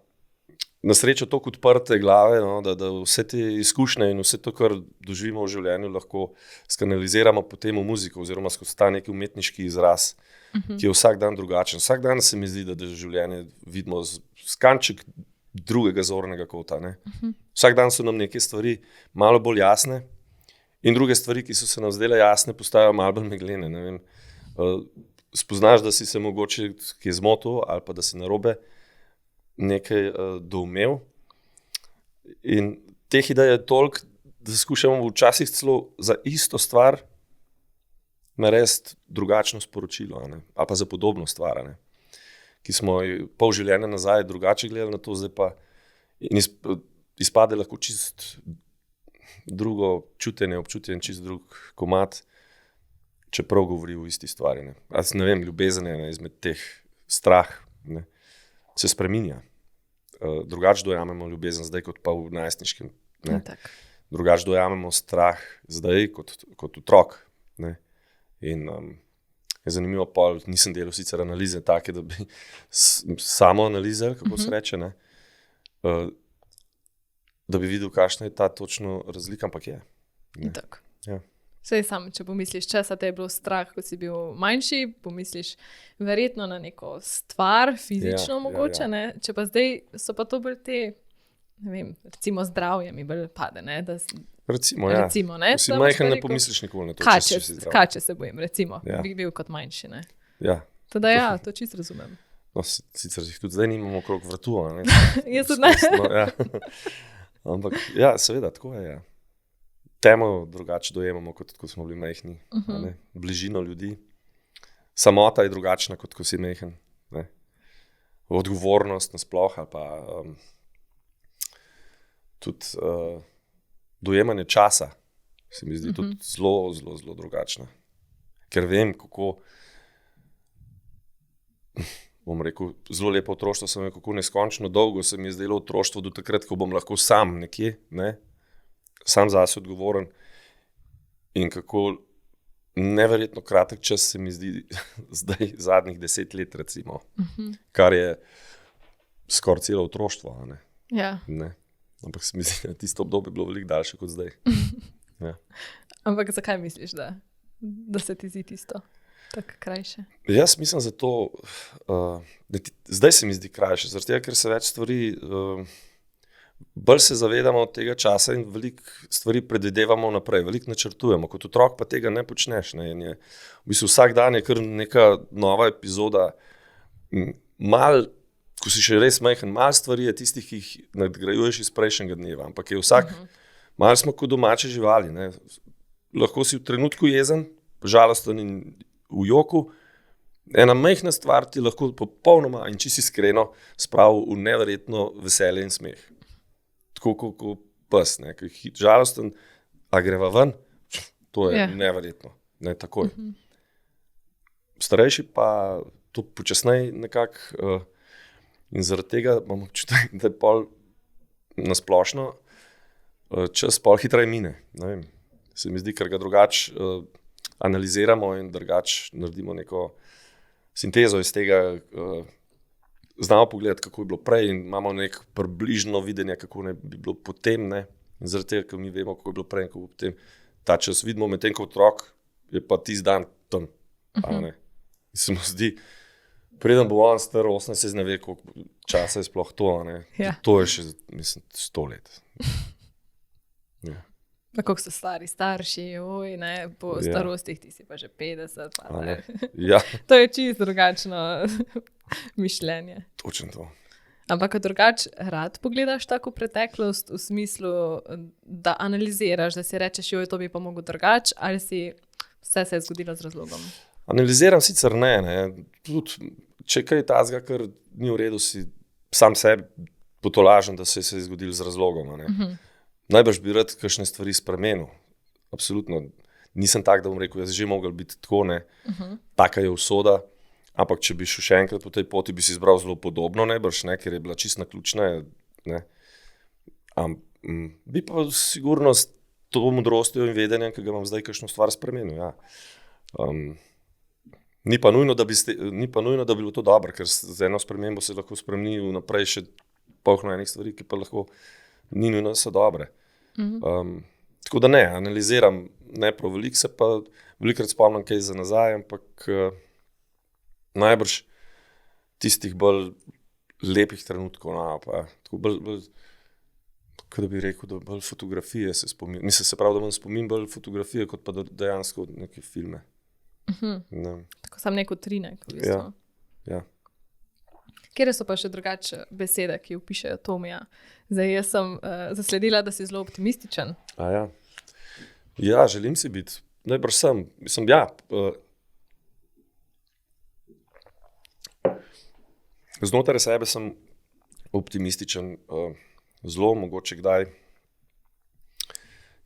na srečo toliko odprte glave, no, da vse te izkušnje in vse to, kar doživimo v življenju, lahko skanaliziramo potem v muziko oziroma skozi ta neki umetniški izraz, ki je vsak dan drugačen. Vsak dan se mi zdi, da življenje vidimo z kanček drugega zornega kota. Ne. Vsak dan so nam neke stvari malo bolj jasne in druge stvari, ki so se nam zdele jasne, postajajo malo bolj meglene. Ne vem. Spoznaš, da si se mogoče kje zmotil ali pa da si narobe nekaj doumel. In teh idej je toliko, da skušamo včasih celo za isto stvar narediti drugačno sporočilo, ali pa za podobno stvar, ki smo pol življenja nazaj drugače gledali na to, zdaj pa izpade lahko čist drugo čutenje, občutje in čist drug komad, čeprav govori o isti stvari. Ne vem, ljubezen je izmed teh strah, ne, se spreminja. Drugače dojamemo ljubezen zdaj, kot pa v najstniškem. Drugače dojamemo strah zdaj, kot otrok. Ne. In je zanimivo, nisem delal sicer analize take, da bi samo analize, kako se reče, ne, da bi videl, kakšna je ta točno razlika, ampak je. Tako. Sej sam, če pomisliš, česa te je bilo strah, ko si bil manjši, pomisliš verjetno na neko stvar, fizično mogoče, ne? Če pa zdaj so pa to bolj te, ne vem, recimo zdravje mi bolj pade, ne? Recimo, ne? Si majhen, ne pomisliš nikoli na to, če si zdrav. Kače se bojim, recimo, bi bil kot manjši, ne? Teda to čisto razumem. No, sicer jih tudi zdaj nimamo okrog vratu, ne? Jaz tudi ne. Ampak, seveda, tako je, Temo drugače dojemamo, kot ko smo bili majhni. Bližino ljudi. Samota je drugačna, kot ko si majhen. Ne? Odgovornost nasploh, ali pa tudi dojemanje časa se mi zdi tudi zelo, zelo, zelo drugačna. Ker vem, kako, bom rekel, zelo lepo otroštvo sem imel, kako neskončno dolgo se mi je zdelo otroštvo do takrat, ko bom lahko sam nekje, ne? Sam zase odgovoren in kako neverjetno kratek čas se mi zdi zdaj zadnjih 10 let, recimo, kar je skoraj celo otroštvo. Ne? Ampak se mi zdi, da tisto obdobje bilo veliko daljše kot zdaj. Ampak zakaj misliš, da se ti zdi tisto tako krajše? Jaz mislim zato, zdaj se mi zdi krajše, zaradi tega, ker se več stvari bolj se zavedamo tega časa in veliko stvari predvidevamo naprej, veliko načrtujemo. Kot otrok pa tega ne počneš. Ne? In je, v bistvu vsak dan je kar neka nova epizoda. Ko si še res majhen, malo stvari je tistih, ki jih nadgrajuješ iz prejšnjega dneva. Ampak je vsak, malo smo kot domače živali. Ne? Lahko si v trenutku jezen, žalosten in v joku. Ena majhna stvar ti lahko popolnoma in čisto iskreno spravi v neverjetno veselje in smeh. Tako kot pes, ki je žalosten, a greva ven, to je neverjetno, ne takoj. Starejši pa to počasneje nekako in zaradi tega imamo občutek, da je pol nasplošno čas pol hitreje mine. Ne vem, se mi zdi, ker ga drugače analiziramo in drugače naredimo neko sintezo iz tega, znamo pogledati, kako je bilo prej in imamo nek približno videnje, kako ne bi bilo potem, ne. In zaradi tega, ker mi vemo, kako je bilo prej in kako potem, ta čas vidimo, medtem ko otrok je pa tisti dan tam. In se mu zdi, preden bo on star 18, ne ve, koliko časa je sploh to, ne. To je še, mislim, 100 let. Kako so stari starši, po starostih ti si pa že 50. To je čisto drugačno mišljenje. Točno to. Ampak drugače rad pogledaš tako preteklost v smislu, da analiziraš, da si rečeš, to bi pa mogel drugače, ali si vse se je zgodilo z razlogom? Analiziram sicer ne. Tudi če kaj je tazga, kar ni v redu, si sam sebi potolažen, da se je zgodilo z razlogom. Najbrž bi rad kakšne stvari spremenil. Absolutno. Nisem tak, da bom rekel, jaz že mogel biti tako, ne. Taka je usoda. Ampak če bi šel še enkrat po tej poti, bi si izbral zelo podobno, najbrž, ne, ker je bila čisto naključna. Ne. Bi pa sigurno s to modrostjo in vedenjem, ki ga imam zdaj, kakšno stvar spremenil. Ja. Ni pa nujno, da bi bilo to dobro, ker z eno spremembo se lahko spremeni vnaprej še polno enih stvari, ki pa lahko ni nujno, da so dobre. Tako da ne, analiziram ne prav veliko, se pa velikokrat spomnim kaj za nazaj, ampak najbrž tistih bolj lepih trenutkov, no, pa tako bolj kako da bi rekel, da bolj fotografije se spomin. Mislim, se pravi, da imam spomin bolj fotografije, kot pa dejansko neke filme. Tako sam neko trinek, v bistvu. Ja. Kjere so pa še drugače besede, ki opišejo Tomija? Zdaj, jaz sem zasledila, da si zelo optimističen. Ja, želim si biti. Najbrž sem. Mislim, ja. Znotraj sebe sem optimističen. Zelo mogoče kdaj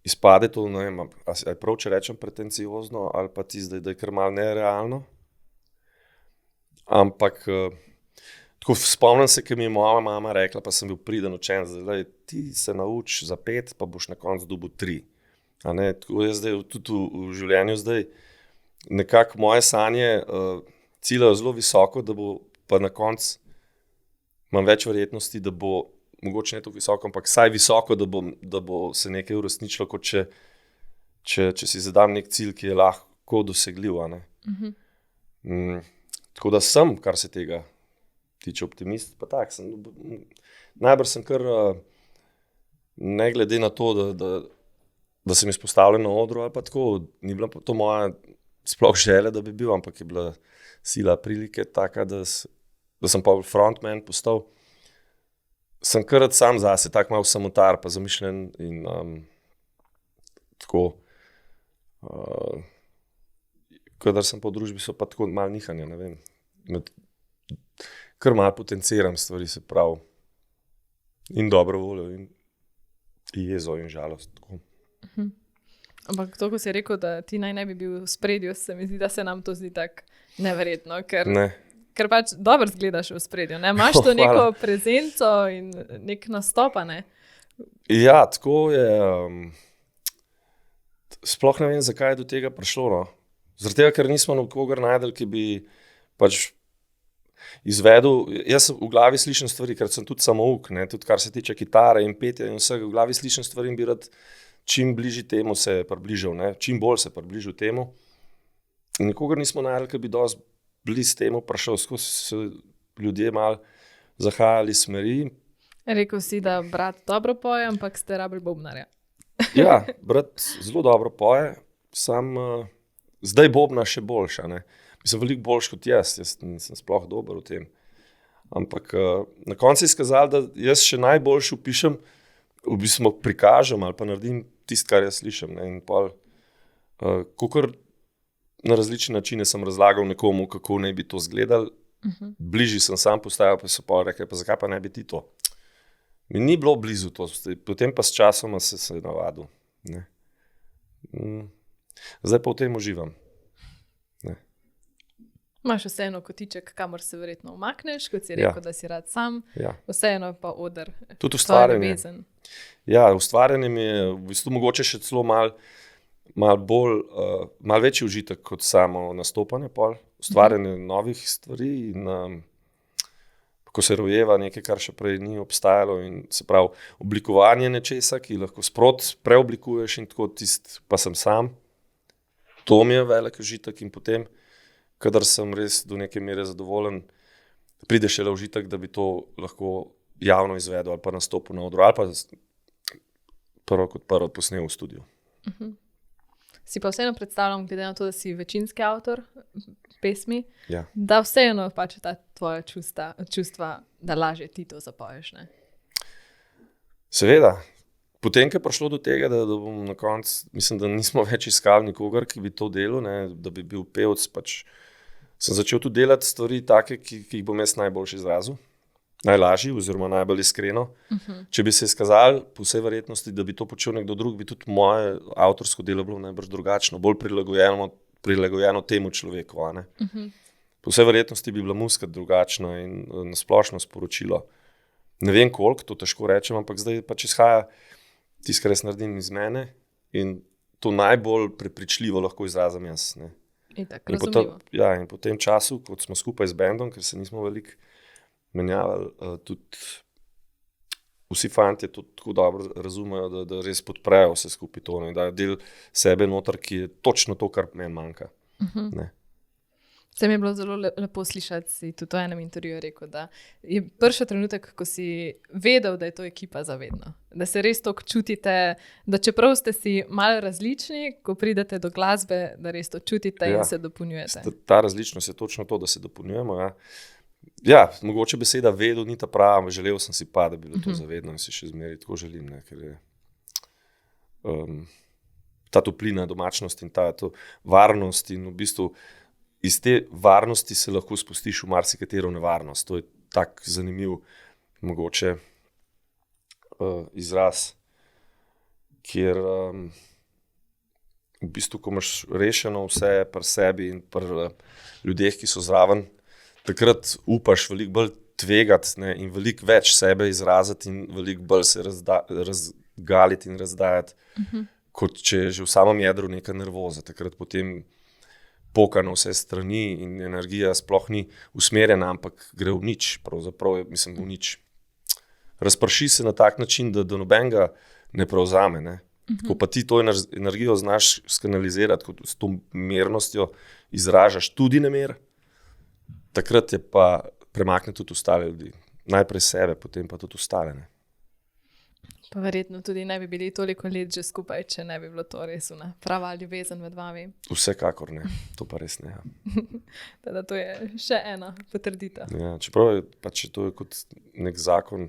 izpade to, ne vem, ali je prav, če rečem pretenciozno, ali pa ti zdaj, da je kar malo nerealno. Ampak tako spomnim se, ki mi je moja mama rekla, pa sem bil priden učenec, da ti se nauči za 5, pa boš na koncu dobil 3. A ne, tako jaz zdaj tudi v življenju zdaj nekako moje sanje ciljajo zelo visoko, da bo pa na koncu imam več verjetnosti, da bo mogoče ne tako visoko, ampak vsaj visoko, da bo se nekaj uresničilo, kot če si zadam nek cilj, ki je lahko dosegljiv. A ne? Tako da sem, kar se tega tiče, optimist, pa tak sem. Najbrž sem kar, ne glede na to, da sem izpostavljen na odru, ali pa tako, ni bila to moja sploh želja, da bi bil, ampak je bila sila prilike taka, da sem pa frontman postal. Sem kar sam zase, tak malo samotar, pa zamišljen in tako, kadar sem po družbi, so pa tako malo nihanja, ne vem. Kar malo potenciram stvari, se pravi, in dobro voljo, in jezo in žalost. Tako. Ampak to, ko si rekel, da ti naj ne bi bil v spredju, se mi zdi, da se nam to zdi tak neverjetno, ker pač dobro zgledaš v spredju, ne? Imaš to neko prezenco in nek nastop, ne? Ja, tako je. Sploh ne vem, zakaj je do tega prišlo, no. Zaradi tega, ker nismo nikogar najdel, ki bi pač izvedel. Jaz v glavi slišim stvari, ker sem tudi samouk, ne, tudi kar se tiče kitare in petja in vsega, v glavi slišim stvari in bi rad čim bližje temu se približal, ne, čim bolj se približal temu. In nikogar nismo najdel, ki bi dosti blizu temu prišel, skozi se ljudje malo zahajali smeri. Rekel si, da brat dobro poje, ampak ste rabili bobnarja. Ja, brat zelo dobro poje, sam zdaj bobna še boljša, ne. Mislim, veliko boljš kot jaz nisem sploh dober v tem. Ampak na koncu je izkazalo, da jaz še najboljš opišem, v bistvu prikažem ali pa naredim tisto, kar jaz slišim, ne, in pol, kakor na različne načine sem razlagal nekomu, kako naj bi to izgledalo. Bližje sem sam postajal, pa so pol rekli, pa zakaj pa ne bi ti to? Mi ni bilo blizu to, potem pa s časoma se je navadil. Ne. Zdaj pa v tem uživam. Ne. Imaš vseeno kotiček, kamor se verjetno umakneš, kot si rekel, da si rad sam, vseeno pa oder. Tudi ustvarjanje. Ja, ustvarjanje mi je v bistvu mogoče še celo malo večji užitek kot samo nastopanje, ustvarjanje novih stvari in ko se rojeva nekaj, kar še prej ni obstajalo, in se pravi oblikovanje nečesa, ki lahko sproti preoblikuješ in tako tisti, pa sem sam. To mi je velik užitek in potem, kadar sem res do neke mere zadovoljen, pride šele užitek, da bi to lahko javno izvedel ali pa nastopil na odru ali pa prvo kot prvo posnel v studiu. Si pa vseeno predstavljam, glede na to, da si večinski avtor pesmi, ja, da vseeno pač ta tvoja čustva, da lažje ti to zapoješ, ne? Seveda. Potem, ko je prišlo do tega, da bom na koncu, mislim, da nismo več iskali nikogar, ki bi to delal, ne, da bi bil pevec, pač sem začel tudi delati stvari take, ki jih bom jaz najboljši izrazil, najlažji oziroma najbolj iskreno. Če bi se izkazali, po vsej verjetnosti, da bi to počel nekdo drug, bi tudi moje avtorsko delo bilo najbrž drugačno, bolj prilagojeno temu človeku. A ne? Po vsej verjetnosti bi bila muzika drugačna in na splošno sporočilo. Ne vem koliko, to težko rečem, ampak zdaj pač izhaja tisto, kar jaz naredim iz mene in to najbolj prepričljivo lahko izrazim jaz. Ne? In po tem času, kot smo skupaj z bendom, ker se nismo veliko menjavali, tudi vsi fantje to tako dobro razumejo, da res podprejo vse skupaj to, ne? Da je del sebe noter, ki je točno to, kar meni manjka. Ne? Se mi je bilo zelo lepo slišati, si tudi v enem intervjuju rekel, da je prvi trenutek, ko si vedel, da je to ekipa zavedno. Da se res toliko čutite, da čeprav ste si malo različni, ko pridete do glasbe, da res to čutite in se dopolnjujete. Ta različnost je točno to, da se dopolnjujemo. Ja, mogoče beseda vedel ni ta prava, želel sem si pa, da bi bilo to zavedno in si še zmeraj tako želim, ne? Ker je ta toplina, domačnost in ta varnost in v bistvu iz te varnosti se lahko spustiš v marsikatero nevarnost. To je tak zanimiv mogoče izraz, kjer v bistvu, ko imaš rešeno vse pri sebi in pri ljudeh, ki so zraven, takrat upaš veliko bolj tvegati, ne, in veliko več sebe izraziti in veliko bolj se razgaliti in razdajati, kot če je že v samem jedru neka nervoza. Takrat potem poka na vse strani in energija sploh ni usmerjena, ampak gre v nič, pravzaprav je, mislim, v nič. Razprši se na tak način, da nobenega ne prevzame. Ne? Ko pa ti to energijo znaš skanalizirati, kot s to mirnostjo izražaš tudi nemir, takrat je pa premakne tudi ostale ljudi. Najprej sebe, potem pa tudi ostale. Ne? Pa verjetno tudi ne bi bili toliko let že skupaj, če ne bi bilo to res prava ljubezen med vami. Vsekakor ne, to pa res ne. Ja. Teda to je še ena potrditev. Ja, čeprav je, pač to je kot nek zakon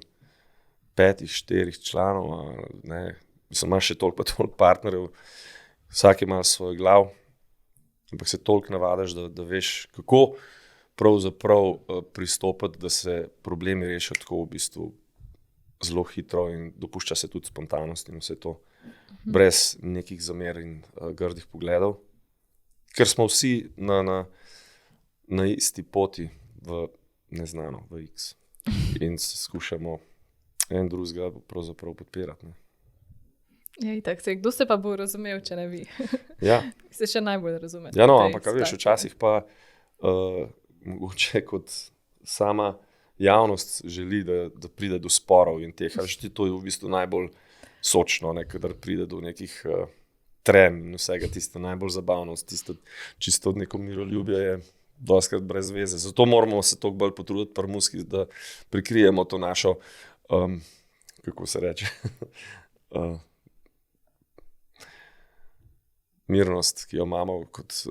5-4 članov, ne, mislim, imaš še toliko partnerjev, vsak ima svoj glav, ampak se toliko navadaš, da veš, kako pravzaprav pristopati, da se problemi rešijo tako v bistvu zelo hitro in dopušča se tudi spontanost in vse to, brez nekih zamer in grdih pogledov, ker smo vsi na isti poti v neznano, v X. In se skušamo en drugega pravzaprav podpirati. Ne? Ja, itak se, kdo se pa bo razumel, če ne vi? Ja. Se še najbolj razume. Ja, no, ampak veš, včasih pa mogoče kot sama javnost želi, da pride do sporov in teh. To je v bistvu najbolj sočno, ne, kadar pride do nekih trenj in vsega tisto najbolj zabavno, tisto čisto neko miroljubje je dostikrat brez veze. Zato moramo se toliko bolj potruditi pri muziki, da prikrijemo to našo, kako se reče, mirnost, ki jo imamo kot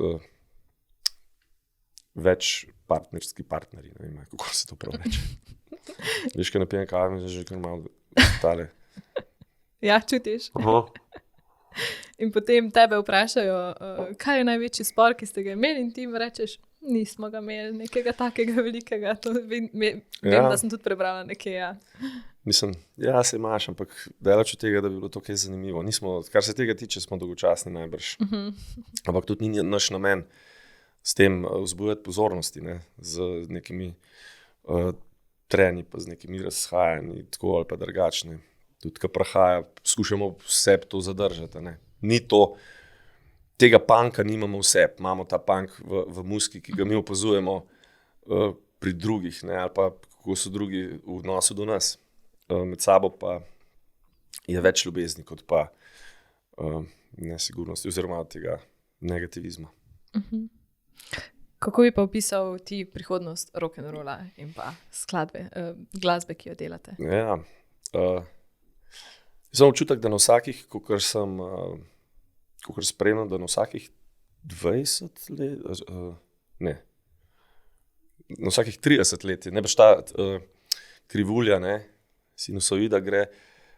več partnerski partnerji, ne vem, kako se to prav reče. Veš, kaj napijem kave, že kar malo tale. Ja, čutiš. Aha. In potem tebe vprašajo, kaj je največji spor, ki ste ga imeli, in ti rečeš, nismo ga imeli nekega takega velikega. Vem, da sem tudi prebrala nekaj, ja. Mislim, ja, se imaš, ampak daleč od tega, da bi bilo to kaj zanimivo. Nismo, kar se tega tiče, smo dolgočasni najbrž. Ampak tudi ni naš namen s tem vzbujati pozornosti, ne, z nekimi trenji, pa z nekimi razhajanji, tako ali pa drugačne. Tudi, ko prahaja, skušamo vse to zadržati. Ne. Ni to, tega punka nimamo vse, imamo ta punk v muziki, ki ga mi opazujemo pri drugih, ne, ali pa kako so drugi v odnosu do nas. Med sabo pa je več ljubezni, kot pa nesigurnosti oziroma tega negativizma. Kako bi pa opisal ti prihodnost rock'n'rolla in pa skladbe, glasbe, ki jo delate? Ja, sem občutek, da na vsakih, kakor spremljam, da na vsakih 20 let, ne, na vsakih 30 let, ne boš ta krivulja, ne, sinusoida gre,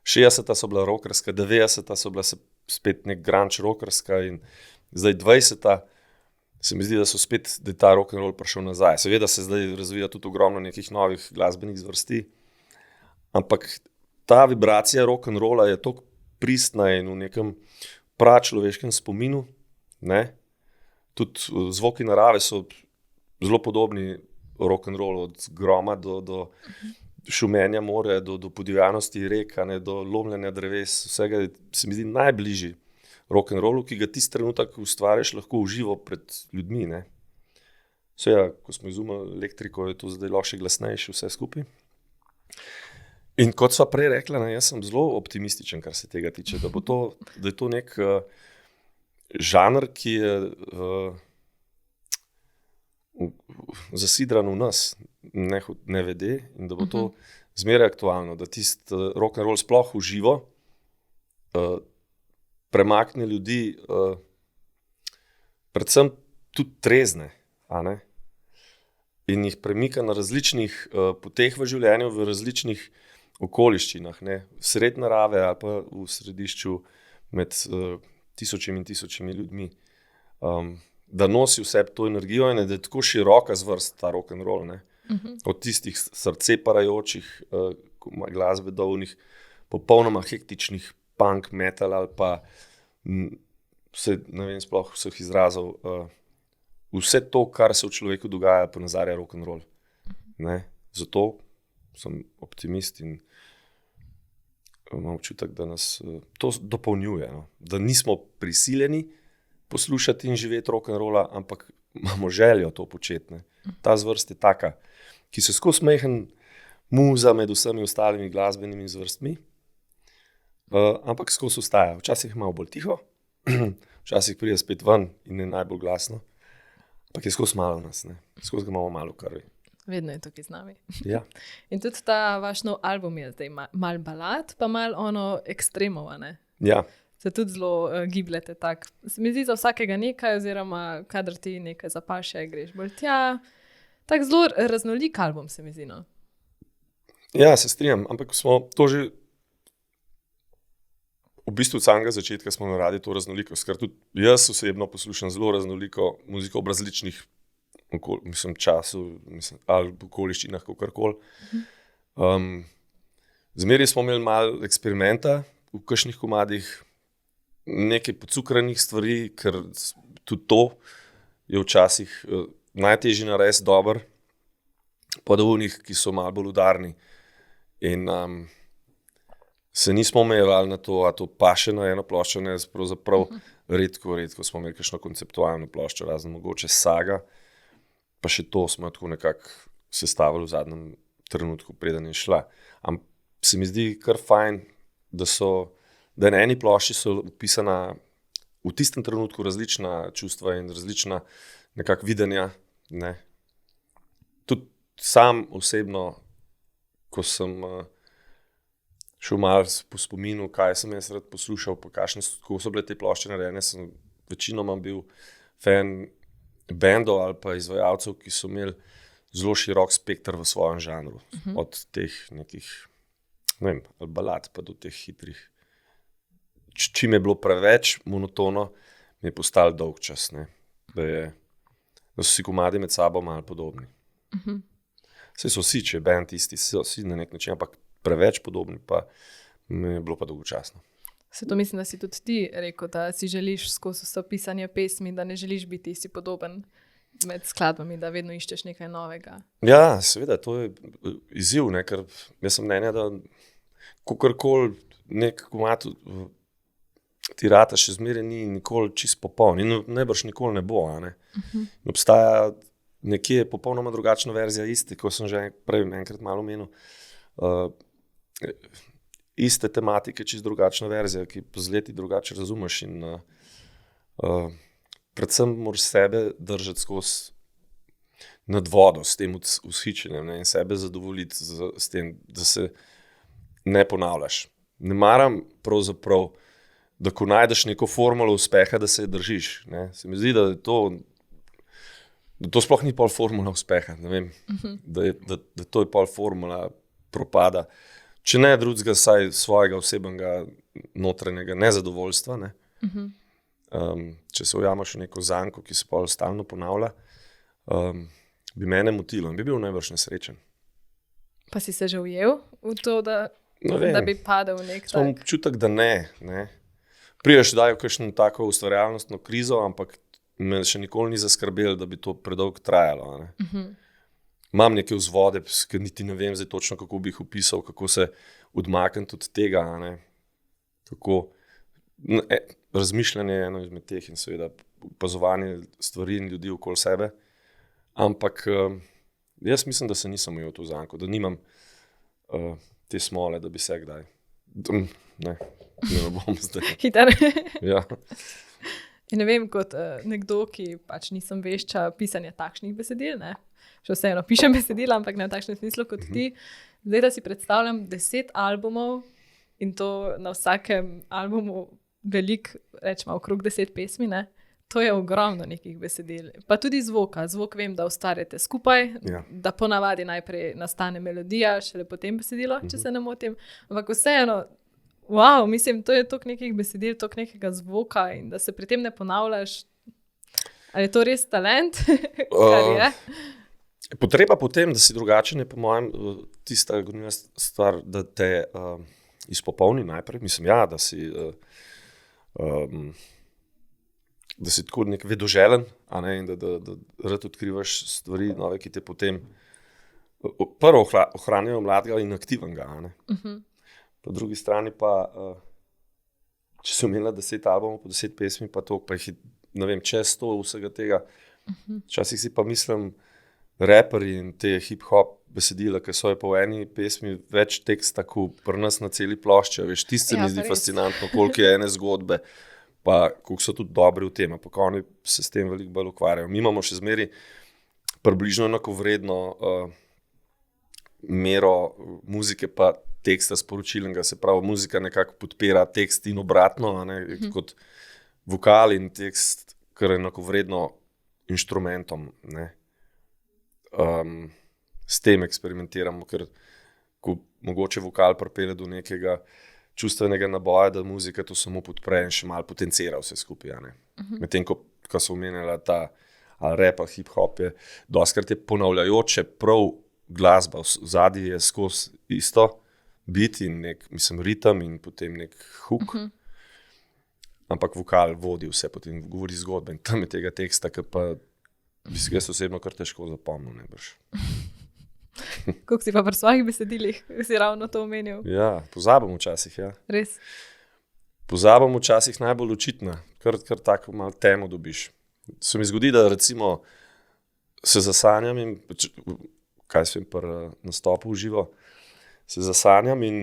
60-ta so bila rockerska, 90-ta so bila spet nek grunge rockerska in zdaj 20-ta se mi zdi, da da je ta rock and roll prišel nazaj. Seveda se zdaj razvija tudi ogromno nekih novih glasbenih zvrsti, ampak ta vibracija rock and rolla je toliko pristna in v nekem pračloveškem spominu, ne? Tudi zvoki narave so zelo podobni rock and roll, od groma do šumenja morja, do podivjanosti rek, ne, do lomljenja dreves, vsega se mi zdi najbližji rock and rollu, ki ga tisti trenutek ustvarjaš lahko uživo pred ljudmi. Ne. Seveda, ko smo izumili elektriko, je to zdaj lahko še glasnejše vse skupaj. In kot sva prej rekla, ne, jaz sem zelo optimističen, kar se tega tiče, da je to nek žanr, ki je zasidran v nas, ne vede, in da bo to zmeraj aktualno, da tisti rock and roll sploh v živo premakne ljudi, predvsem tudi trezne, a ne? In jih premika na različnih poteh v življenju, v različnih okoliščinah, ne? Sred narave ali pa v središču med tisočimi in tisočimi ljudmi. Da nosi vse to energijo in da je tako široka zvrst ta rock and roll, ne? Od tistih srce parajočih glasbe dolnih, popolnoma hektičnih punk, metal ali pa ne vem sploh vseh izrazov, vse to, kar se v človeku dogaja, ponazarja rock and roll. Ne? Zato sem optimist in imam občutek, da nas to dopolnjuje, no? Da nismo prisiljeni poslušati in živeti rock and rolla, ampak imamo željo to početi. Ne? Ta zvrst je taka, ki se skozi majhen muza med vsemi ostalimi glasbenimi zvrstmi, ampak skozi ostaja. Včasih je malo bolj tiho, včasih pride spet ven in je najbolj glasno, ampak je skozi malo nas, ne? Skozi ga imamo malo krvi. Vedno je tukaj z nami. Ja. In tudi ta vaš nov album je zdaj malo balad, pa malo ekstremov, ne? Ja. Se tudi zelo gibljete tak. Se mi zdi za vsakega nekaj, oziroma kadar ti nekaj zapaše, greš bolj tja. Tak zelo raznolik album, se mi zdi, no. Ja, se strinjam, ampak smo to že v bistvu od samega začetka smo naradi to raznolikost, ker tudi jaz osebno poslušam zelo raznoliko muziko ob različnih času, ali v okoliščinah, kakorkoli. Zmeraj smo imeli malo eksperimenta v kakšnih komadih, nekaj pocukranih stvari, ker tudi to je včasih najtežje narediti dobro, pa da v njih, ki so malo bolj udarni. In se nismo omejevali na to, a to paše na eno ploščo, ne, pravzaprav redko smo imeli kakšno konceptualno ploščo, razen mogoče Saga, pa še to smo tako nekako sestavili v zadnjem trenutku, preden je šla. Ampak se mi zdi kar fajn, da na eni plošči so opisana v tistem trenutku različna čustva in različna nekako videnja. Ne. Tudi sam osebno, ko sem šel malo po spominu, kaj sem jaz rad poslušal, pa kako so bile te plošče narejene, sem večinoma bil fan bendov ali pa izvajalcev, ki so imeli zelo širok spekter v svojem žanru. Od teh nekih, ne vem, balad pa do teh hitrih. Čim je bilo preveč monotono, mi je postal dolg čas, ne? Da so si komadi med sabo malo podobni. Saj so vsi, če je band isti, so vsi na nek način, ampak preveč podobni, pa mi je bilo pa dolgočasno. Se to mislim, da si tudi ti rekel, da si želiš skozi vse pisanje pesmi, da ne želiš biti si podoben med skladbami, da vedno iščeš nekaj novega. Ja, seveda, to je izziv, ne? Ker jaz sem mnenja, da kakorkoli nek komad ti rata še zmeraj ni nikoli čisto popoln in najbrž nikoli ne bo. Ne? Obstaja nekje popolnoma drugačna verzija iste, ko sem že prej enkrat malo omenil, iste tematike, čisto drugačna verzija, ki po z leti drugače razumeš in predvsem moraš sebe držati skozi nad vodo s tem vzhičenjem, ne? In sebe zadovoljiti s tem, da se ne ponavljaš. Ne maram pravzaprav, da ko najdeš neko formulo uspeha, da se je držiš. Ne? Se mi zdi, da to sploh ni pol formula uspeha. Ne vem, da to je pol formula propada. Če ne drugega, saj svojega osebnega notranjega nezadovoljstva. Ne? če se ujameš v neko zanko, ki se pa stalno ponavlja, bi mene motilo in bi bil najbrž nesrečen. Pa si se že ujel v to, da bi padel v nek tak? Imam občutek, da ne. Priješ dajo kakšno tako ustvarjalnostno krizo, ampak me še nikoli ni zaskrbelo, da bi to predolgo trajalo. Imam neke vzvode, ker niti ne vem zdaj točno, kako bi jih opisal, kako se odmakniti od tega. Kako razmišljanje je eno izmed teh in seveda opazovanje stvari in ljudi okoli sebe. Ampak jaz mislim, da se nisem ujel v to zanko, da nimam te smole, da bi se kdaj. Ne bom zdaj. Hiter. Ja. In ne vem, kot nekdo, ki pač nisem vešča pisanja takšnih besedil, ne? Še vseeno pišem besedila, ampak ne v takšnem smislu kot ti. Zdaj, da si predstavljam 10 albumov in to na vsakem albumu rečemo, okrog 10 pesmi, ne? To je ogromno nekih besedil. Pa tudi zvoka. Zvok vem, da ustvarjate skupaj, da ponavadi najprej nastane melodija, šele potem besedilo, če se ne motim. Ampak vseeno, wow, mislim, to je toliko nekih besedil, toliko nekega zvoka in da se pri tem ne ponavljaš. Ali je to res talent? Kar je? Potreba potem, da si drugačen, je po mojem tista gonilna stvar, da te izpopolni najprej. Mislim, da si da si tako nek vedoželen, in da rad odkrivaš stvari nove, ki te potem prvo ohranjajo mladega in aktivnega. Po drugi strani pa, če si imela 10 albumov po 10 pesmi, pa to, pa jih je, ne vem, čez 100 vsega tega. Včasih si pa mislim, reperi in te hip-hop besedila, ki so je po eni pesmi več teksta, kot pri nas na celi plošči. Veš, tisto se mi zdi fascinantno, koliko je ene zgodbe, pa koliko so tudi dobri v tem, pa oni se s tem veliko bolj ukvarjajo. Mi imamo še zmeri približno enakovredno mero muzike pa teksta sporočilnega, se pravi, muzika nekako podpira tekst in obratno, kot vokal in tekst, kar je enakovredno inštrumentom. S tem eksperimentiramo, ker ko mogoče vokal pripelje do nekega čustvenega naboja, da muzika to samo podpre in še malo potencira vse skupaj. Medtem, ko so omenjala ta rap, hip-hop, je dostikrat je ponavljajoče prav glasba, zadnji je skozi isto, beat in nek, mislim, ritem in potem nek hook. Ampak vokal vodi vse, potem govori zgodbe in tam je tega teksta, ki pa bi si jaz osebno kar težko zapomnil, najbrž. Koliko si pa pri svojih besedilih, si ravno to omenil? Ja, pozabim včasih, ja. Res? Pozabim včasih najbolj očitna, kar tako malo temo dobiš. Se mi zgodi, da recimo se zasanjam in, kaj sem pri nastopu v živo, se zasanjam in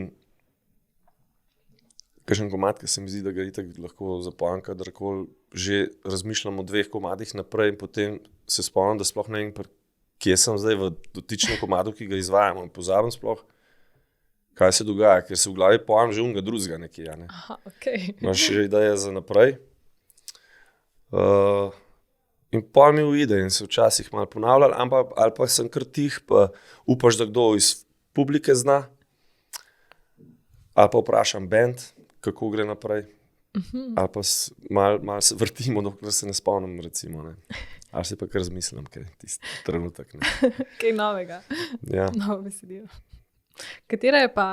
kakšen komad, ki se mi zdi, da ga itak lahko zapojem kadarkoli, že razmišljam o 2 komadih naprej in potem se spomnim, da sploh ne vem, kje sem zdaj v dotičnem komadu, ki ga izvajamo in pozabim sploh, kaj se dogaja, ker se v glavi pojem že unga drugega nekje. Aha, okej. Imaš še ideje za naprej. In pojem mi uide in se včasih malo ponavljal, ali pa sem kar tih, pa upaš, da kdo iz publike zna, ali pa vprašam band, kako gre naprej, ali pa malo se vrtimo, dokler se ne spomnim, recimo, ali si pa kar razmislim, kaj tisti trenutek. Kaj novega. Ja. Novo besedilo. Katera je pa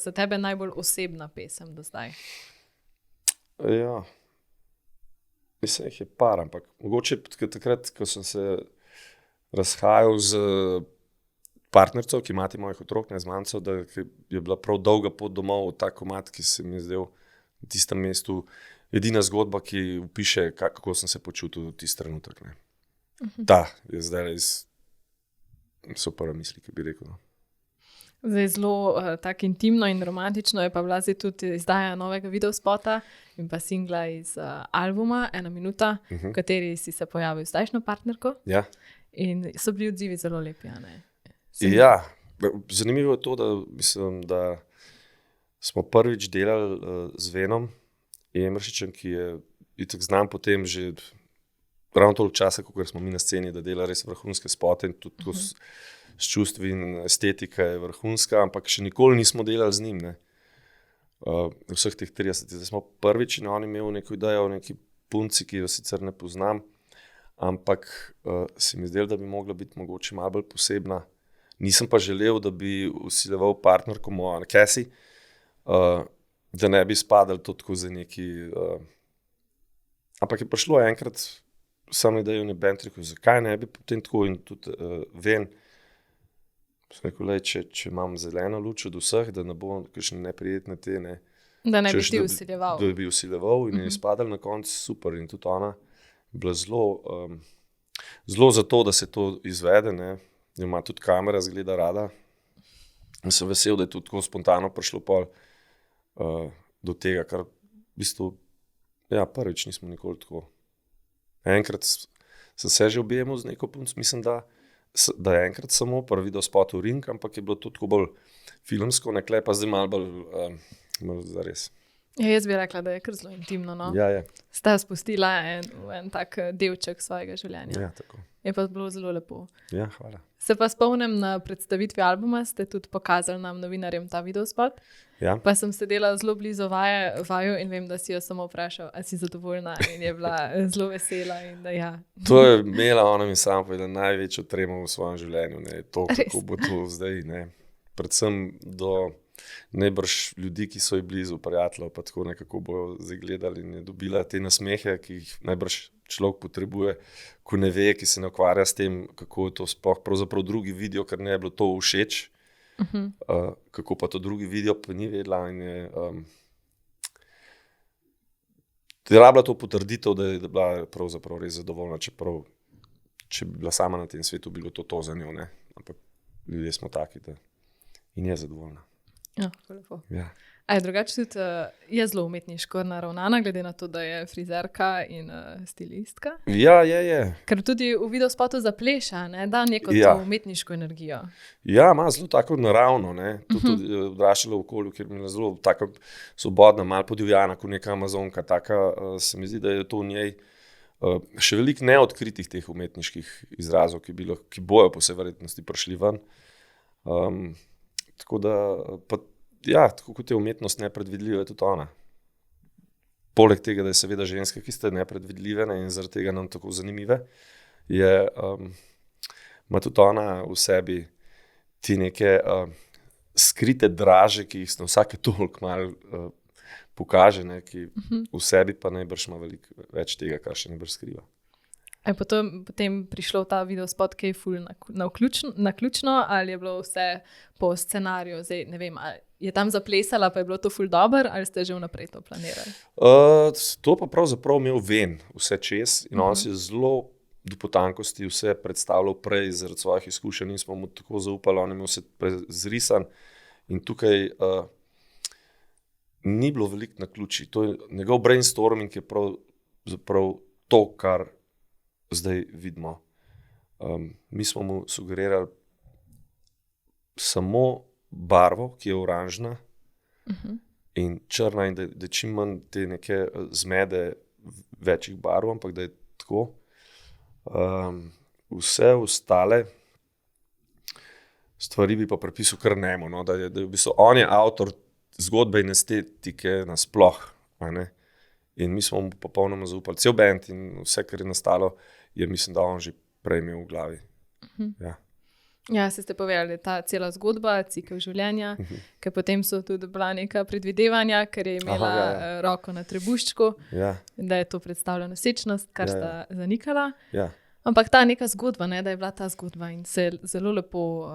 za tebe najbolj osebna pesem do zdaj? Ja, mislim, jih je par, ampak mogoče takrat, ko sem se razhajal z partnercev, ki imate mojih otrok, ne z manjcev, da je bila prav dolga pot domov v ta komad, ki se mi je zdel v tistem mestu edina zgodba, ki opiše, kako sem se počutil v tisti trenutek. Ta je zdaj super misli, ki bi rekel. Zdaj zelo tako intimno in romantično je pa bila zdaj tudi izdaja novega videospota in pa singla iz albuma 1 minuta, v kateri si se pojavil s zdajšnjo partnerko. Ja. In so bili odzivi zelo lepi, a ne? Ja, zanimivo je to, da mislim, da smo prvič delali z Venom Emeršičem, ki je itak znam potem že ravno toliko časa, kot smo mi na sceni, da dela res vrhunske spote in tudi s čustvi in estetika je vrhunska, ampak še nikoli nismo delali z njim. Vseh teh 30. Zdaj smo prvič in on imel neko idejo o neki punci, ki jo sicer ne poznam, ampak se mi zdelo, da bi mogla biti mogoče malo bolj posebna. Nisem pa želel, da bi vsiljeval partnerko mojo, Cassie, da ne bi spadali to tako za neki... Ampak je prišlo enkrat, samo idejo ne bend, rekel, zakaj ne bi potem tako in tudi ven. Sem rekel, če imam zeleno luč od vseh, da ne bo kakšne neprijetne te, ne. Da ne bi ti vsiljeval. Da bi vsiljeval in je izpadal na koncu super in tudi ona je bila zelo za to, da se to izvede, ne. Ima tudi kamera, zgleda rada. In sem vesel, da je tudi tako spontano prišlo pol do tega, kar v bistvu, ja, prvič nismo nikoli tako. Enkrat sem se že objemal z neko punc, mislim, da je enkrat samo pri videospotu Ring, ampak je bilo to tako bolj filmsko, nekle pa zdaj malo bolj zares. Ja, jaz bi rekla, da je kar zelo intimno, no. Ja, je. Sta spustila en tak delček svojega življenja. Ja, tako. Je pa bilo zelo lepo. Ja, hvala. Se pa spomnim, na predstavitvi albuma ste tudi pokazali nam novinarjem ta videospot. Ja. Pa sem sedela zelo blizu vaju in vem, da si jo samo vprašal, a si zadovoljna, in je bila zelo vesela. In da, ja. To je imela ona mi sama povedala največjo tremo v svojem življenju. Ne. To, kako bo to zdaj. Ne. Predvsem do najbrž ljudi, ki so ji blizu, prijateljev, pa tako nekako bojo zdaj gledali in je dobila te nasmehe, ki jih najbrž človek potrebuje, ko ne ve, ki se ne ukvarja s tem, kako je to sploh pravzaprav drugi vidijo, ker ne je bilo to všeč. Kako pa to drugi vidijo, pa ni vedela in je rabila to potrditev, da je bila pravzaprav res zadovoljna, čeprav če bi bila sama na tem svetu, bilo to za njo, ne. Ampak ljudje smo taki, da in je zadovoljna. Ja, lepo. Ja. A je drugače tudi je zelo umetniško naravnana, glede na to, da je frizerka in stilistka? Ja, je. Ker tudi v videospotu zapleša, ne, da neko Ja. to umetniško energijo. Ja, ima zelo tako naravno, ne. Tudi odraščala v okolju, kjer je bila zelo taka svobodna, malo podivjana, kot neka amazonka, taka, se mi zdi, da je to v njej še veliko neodkritih teh umetniških izrazov, ki bojo po vsej verjetnosti prišli ven. Tako da, pa ja, tako kot je umetnost nepredvidljiva, je tudi ona. Poleg tega, da je seveda ženske, ki ste nepredvidljive, ne, in zaradi tega nam tako zanimive, ima tudi ona v sebi ti neke skrite draže, ki jih na vsake toliko malo pokaže, ne, ki v sebi pa najbrž ima veliko več tega, kar še najbrž skriva. Je potem prišlo v ta videospot, ki je ful naključno, ali je bilo vse po scenariju? Zdaj, ne vem, ali je tam zaplesala, pa je bilo to ful dobro, ali ste že vnaprej to planirali? To pa pravzaprav imel ven vse čez in on si je zelo do potankosti vse predstavljal prej zaradi svojih izkušenj in smo mu tako zaupali, on je imel vse zrisan in tukaj ni bilo veliko naključij. To je njegov brainstorming je pravzaprav to, kar zdaj vidimo. Mi smo mu sugerirali samo barvo, ki je oranžna in črna in da čim manj te neke zmede večjih barv, ampak da je tako. Vse ostale stvari bi pa prepisal kar njemu, no? Da je v bistvu on je avtor zgodbe in estetike nasploh, a ne? In mi smo mu popolnoma zaupali. Cel band in vse, kar je nastalo, je mislim, da on že prej imel v glavi. Ja. Ja, ste povedali, ta cela zgodba, cikel življenja, ker potem so tudi bila neka predvidevanja, ker je imela roko na trebuščku, da je to predstavljala nosečnost, kar sta zanikala. Ja. Ampak ta neka zgodba, ne, da je bila ta zgodba in se je zelo lepo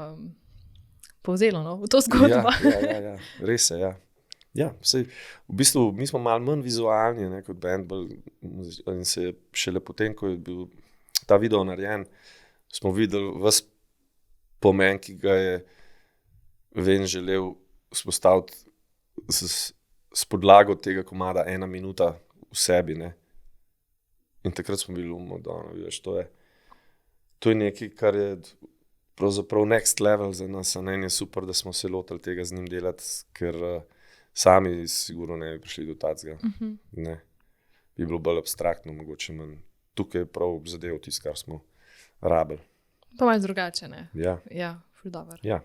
povzelo, no, v to zgodbo. Ja. Res je, ja. Ja, sej, v bistvu mi smo malo manj vizualni, ne, kot band, in se je šele potem, ko je bil ta video narejen, smo videli ves pomen, ki ga je Ven želel spostaviti s podlago tega komada 1 minuta v sebi, ne. In takrat smo bili veš, to je nekaj, kar je pravzaprav next level za nas, a ne, je super, da smo se lotili tega z njim delati, ker sami sigurno ne bi prišli do tacga. Ne. Bi bilo bolj abstraktno, mogoče manj. Tukaj je prav zadev tisto, kar smo rabili. Pa malo drugače, ne? Ja. Ja, ful dobro. Ja.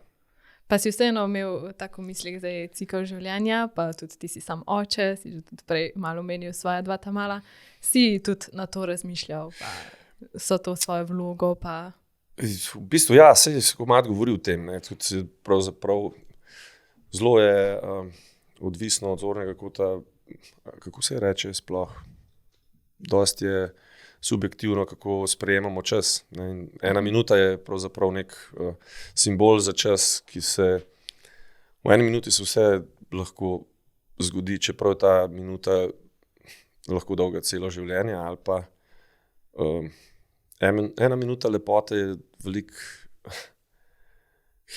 Pa si vseeno imel tako mislih, da je cikel življenja, pa tudi ti si sam oče, si že tudi prej malo omenil svoja dva mala. Si tudi na to razmišljal, pa so to svojo vlogo, pa... V bistvu, ja, se je komad govoril o tem, ne, tudi pravzaprav zelo je odvisno od zornega kota, kako se reče sploh, dosti je subjektivno, kako sprejemamo čas. Ne. In 1 minuta je pravzaprav nek simbol za čas, ki se v 1 minuti se vse lahko zgodi, čeprav je ta minuta lahko dolga celo življenje, ali pa 1 minuta lepote je veliko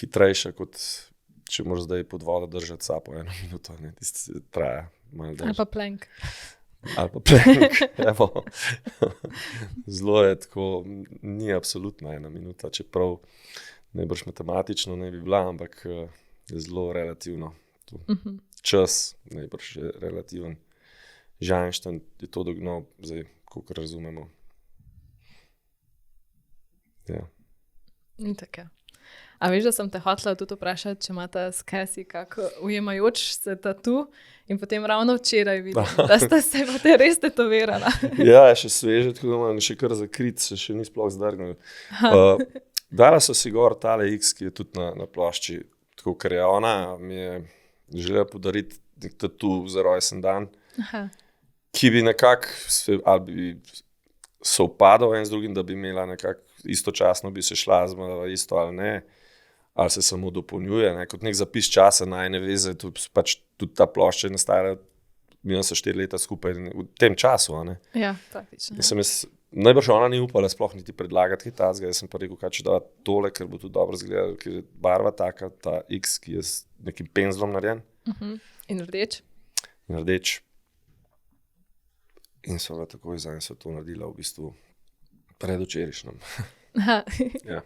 hitrejša, kot če moraš zdaj pod vodo držati sapo 1 minuto. Ne. Tisto traja malo dlje. Ali pa plank. Ali pa plank, evo. Zelo je tako, ni absolutna 1 minuta, čeprav najbrž matematično ne bi bila, ampak je zelo relativno. Čas najbrž je relativen. Že Einstein je to dognal, zdaj, koliko razumemo. Ja. In tako. A veš, da sem te hotela tudi vprašati, če imate s Cassie kak ujemajoč se tatu in potem ravno včeraj vidim, da ste se pa te res tetovirala. Ja, še sveže, tako da imam še kar zakrit, se še ni sploh zdrgnil. Dala so si gor tale X, ki je tudi na plošči, tako ker je ona mi je želela podariti nek tatu za rojsten dan, ki bi nekako ali bi sovpadal en z drugim, da bi imela nekako istočasno bi se šla zmala isto ali ne, ali se samo dopolnjuje, ne? Kot nek zapis časa najne veze, pač tudi ta plošča je nastajala, mi smo 4 leta skupaj v tem času. Ne? Ja, praktično. Najbrž ona ni upala sploh niti predlagati kaj tazga, jaz sem pa rekel, kaj če da tole, ker bo tudi dobro izgledalo, ker je barva taka, ta X, ki je z nekim penzlom narejen. In rdeč? In rdeč. In so ga takoj za so to naredila v bistvu predvčerajšnjem. Ja.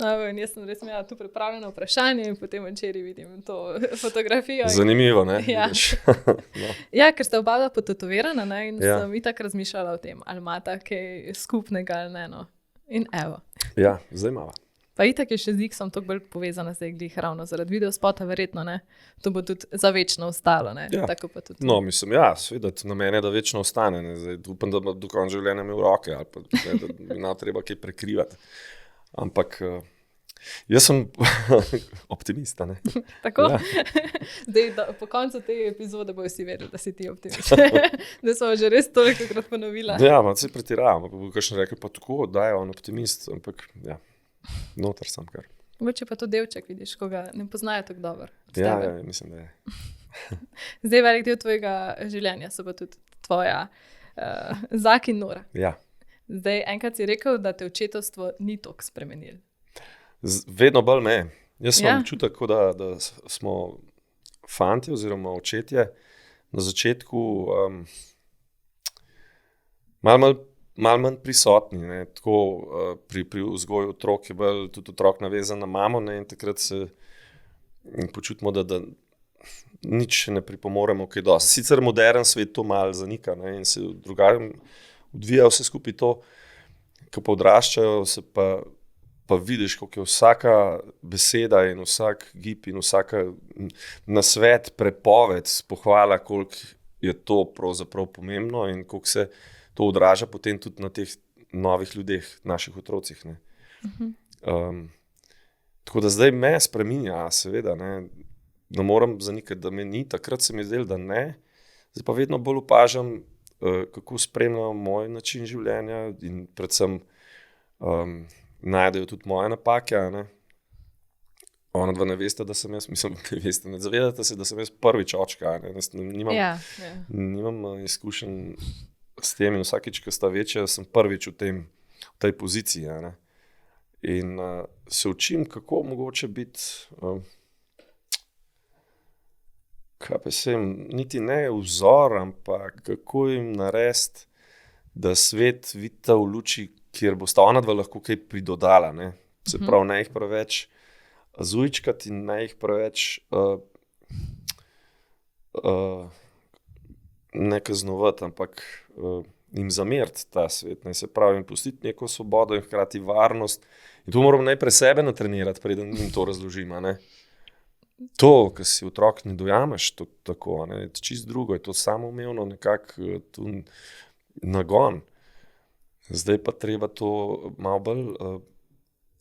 No, jaz sem res imela tu pripravljeno vprašanje in potem včeraj vidim to fotografijo. Zanimivo, ne? Ja. No. Ja, ker ste oba potetovirana, ne? In Ja. sem itak razmišljala o tem, ali imata kaj skupnega ali ne. No. In evo. Ja, zdaj mala. Pa itak je še z X-om toliko bolj povezana zdaj glih ravno zaradi videospota, verjetno, ne? To bo tudi za večno ostalo, ne? Ja. Tako pa tudi. No, mislim, ja, seveda, na mene, da večno ostane. Ne? Zdaj, upam, da bo do konca življenja imel roke, ali pa ne, da bi nam treba kaj prekrivati. Ampak jaz sem optimista, ne? Tako? Ja. Zdaj, po koncu te epizode bojo vsi vedeli, da si ti optimist. Da smo že res tolikokrat ponovila. Ja, malo se pretiravam, pa bo kakšen rekel, pa tako, da je on optimist, ampak ja, noter sem kar. Mogoče pa to delček vidiš, ko ga ne poznajo tako dobro. Ja, ja, mislim, da je. Zdaj, velik del tvojega življenja so pa tudi tvoja Zak in Nora. Ja. Zdaj, enkrat si rekel, da te očetovstvo ni toliko spremenilo. Vedno bolj me. Jaz sem Ja. občutek, da smo fanti oziroma očetje na začetku malo manj prisotni. Ne. Tako pri vzgoju otrok je bolj tudi otrok navezan na mamo, ne, in takrat se počutimo, da nič ne pripomoremo kaj dosti. Sicer modern svet to malo zanika, ne, in se drugače odvija vse skupaj to, ko pa odraščajo, se pa vidiš, koliko je vsaka beseda in vsak gib in vsaka nasvet, prepoved, pohvala, koliko je to pravzaprav pomembno in koliko se to odraža potem tudi na teh novih ljudeh, naših otrocih. Ne. Tako da zdaj me spreminja, seveda, ne moram zanikati, da me ni, takrat se mi je zdelo, da ne, zdaj pa vedno bolj opažam, kako spremljajo moj način življenja in predvsem najdejo tudi moje napake. Ne. Ona dva ne veste, da sem jaz, mislim, ne veste, ne zavedate se, da sem jaz prvič očka. Ne. Nimam izkušenj s tem in vsakič, ko sta večja, sem prvič v tej poziciji. Ne. In se učim, kako mogoče biti kaj pa sem, niti ne vzor, ampak kako jim narediti, da svet vidita v luči, kjer bosta ona dva lahko kaj pridodala. Ne? Se pravi, ne jih preveč zujčkati in ne jih preveč ne kaznovati, ampak jim zameriti ta svet. Ne? Se pravi, jim pustiti neko svobodo in hkrati varnost. In to moram najprej sebe natrenirati, preden jim to razložim. Ne? To, kar si otrok ne dojameš to, tako, ne, je čisto drugo, je to samoumevno nekako nagon. Zdaj pa treba to malo bolj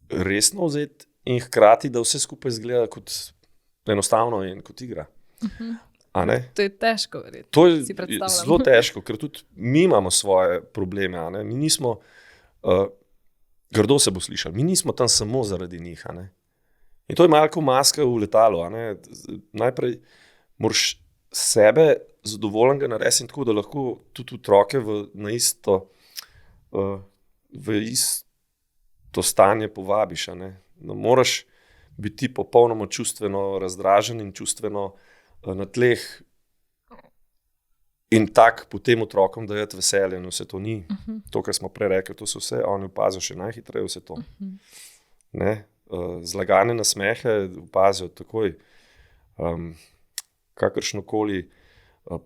resno vzeti in hkrati, da vse skupaj izgleda kot enostavno in kot igra. A ne? To je težko verjetno. To je Si predstavljam. zelo težko, ker tudi mi imamo svoje probleme. A ne? Mi nismo, grdo se bo slišal, mi nismo tam samo zaradi njih. A ne? In to je malo kot maska v letalu. A ne? Najprej moraš sebe zadovoljnega narediti tako, da lahko tudi otroke v isto stanje povabiš. A ne? No, moraš biti popolnoma čustveno razdražen in čustveno na tleh in tak potem otrokom dajati veselje. No, vse to ni. To, kar smo prej rekli, to so vse, oni opazijo še najhitreje vse to. Ne? Zlagane nasmehe opazijo takoj. Kakršnokoli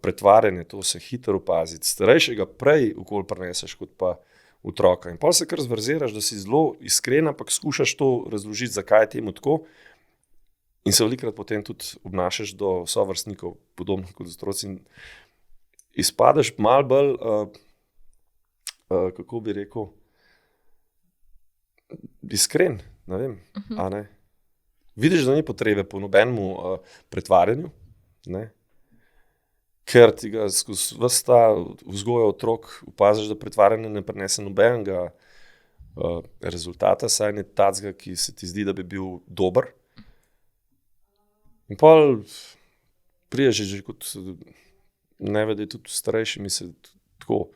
pretvarjanje, to se hitro opazi. Starejšega prej okoli prineseš kot pa otroka. In potem se kar zverziraš, da si zelo iskren, ampak skušaš to razložiti, zakaj je temu tako. In se velikokrat potem tudi obnašaš do sovrstnikov, podobno kot otroci. Izpadeš malo bolj, kako bi rekel, iskren, ne vem, a ne. Vidiš, da ni potrebe po nobenemu pretvarjanju, ne. Ker ti ga skozi ves ta vzgoja otrok opaziš, da pretvarjanje ne prinese nobenega rezultata, saj ne tacga, ki se ti zdi, da bi bil dober. In pol priješ že kot nevede tudi starejšimi se tako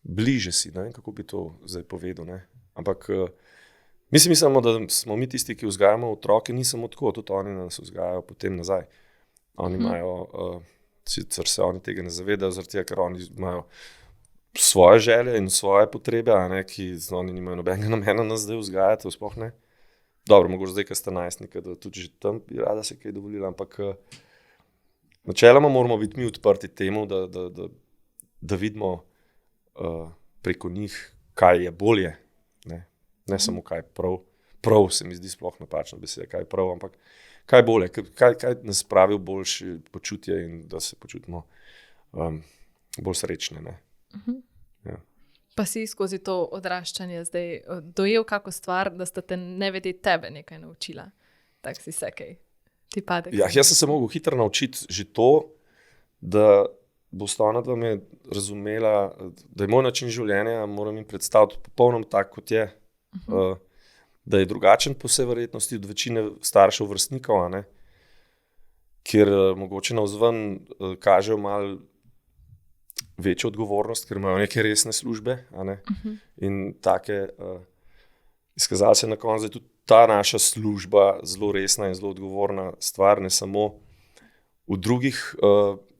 bliže si, ne vem, kako bi to zdaj povedal, ne. Ampak mi si mislimo, da smo mi tisti, ki vzgajamo otroke, ni samo tako, tudi oni nas vzgajajo potem nazaj. Oni imajo, sicer se oni tega ne zavedajo, zaradi tega, ker oni imajo svoje želje in svoje potrebe, a ne, ki oni nimajo nobenega namena nas zdaj vzgajati, sploh ne. Dobro, mogoče zdaj, ker sta najstnika, da tudi že tam bi rada se kaj dovolila, ampak načeloma moramo biti mi odprti temu, da vidimo preko njih, kaj je bolje. Ne samo kaj je prav. Prav se mi zdi sploh napačna beseda, kaj je prav, ampak kaj je bolje, kaj nas spravi v boljše počutje in da se počutimo bolj srečne. Ne? Ja. Pa si skozi to odraščanje zdaj dojel kako stvar, da sta te nevede tebe nekaj naučila? Tak si se kaj ti pade? Ja, jaz sem se mogel hitro naučiti že to, da bosta ona dva me razumela, da je moj način življenja, moram jim predstaviti popolnoma tak, kot je. Da je drugačen po vsej verjetnosti od večine staršev vrstnikov, a ne? Kjer mogoče navzven kažejo malo večjo odgovornost, ker imajo neke resne službe, a ne? In take izkazali se na koncu, da je tudi ta naša služba zelo resna in zelo odgovorna stvar, ne samo v drugih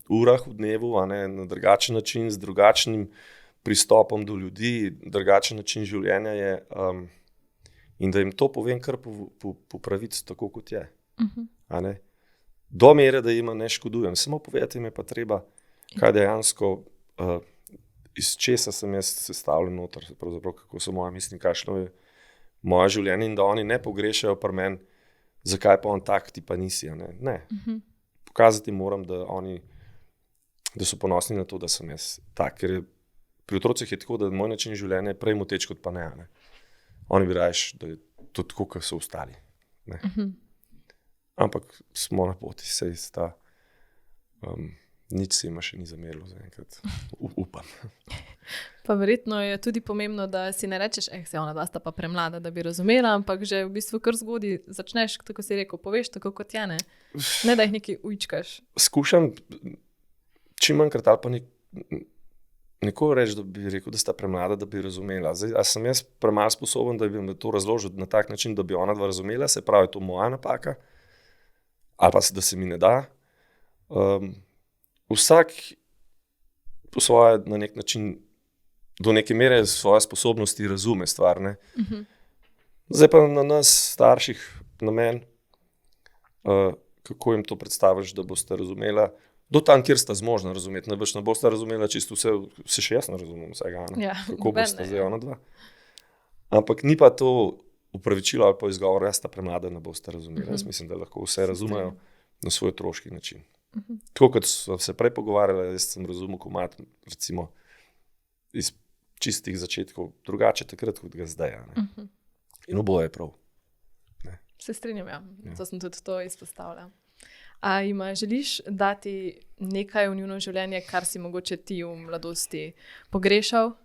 urah v dnevu, a ne, na drugačen način, z drugačnim pristopom do ljudi, drugačen način življenja je in da jim to povem kar po pravici, tako kot je. A ne? Do mere, da jim ne škodujem. Samo povedati jim je pa treba, kaj dejansko, iz česa sem jaz sestavljen noter, pravzaprav kako so moje misli, kakšno je moje življenje in da oni ne pogrešajo pri meni, zakaj pa on tak, ti pa nisi. Ne. Pokazati moram, da so ponosni na to, da sem jaz tak, ker pri otrocih je tako, da moj način življenja je prej moteč kot pa ne. Oni bi rajš, da je to tako, kot so ostali. Ampak smo na poti, sej sta, nič se ima še ni zamerilo zaenkrat, upam. Pa verjetno je tudi pomembno, da si ne rečeš, se ona dva sta pa premlada, da bi razumela, ampak že v bistvu kar zgodaj začneš, tako si rekel, poveš tako kot je, ne? Ne, da jih nekaj ujčkaš. Skušam čim manjkrat ali pa nikoli reči, da bi rekel, da sta premlada, da bi razumela. Zdaj, a sem jaz premalo sposoben, da bi jim to razložil na tak način, da bi ona dva razumela, se pravi, to moja napaka, ali pa da se mi ne da. Vsak po svoje na nek način, do neke mere svoje sposobnosti razume stvar, ne. Zdaj pa na nas, starših, na meni, kako jim to predstaviš, da boste razumela, do tam, kjer sta zmožna razumeti, ne boste razumela čisto vse še jaz ne razumem vsega, ne? Ja, kako boste zdaj ona dva. Ampak ni pa to upravičilo ali pa izgovor, jaz sta premlada, ne boste razumeli. Jaz mislim, da lahko vse razumejo na svoj otroški način. Tako kot smo se prej pogovarjali, jaz sem razumel komad, recimo iz čistih začetkov, drugače takrat, kot ga zdaj. In oboje je prav. Se strinjam, ja. To sem tudi to izpostavila. A jima želiš dati nekaj v njuno življenje, kar si mogoče ti v mladosti pogrešal,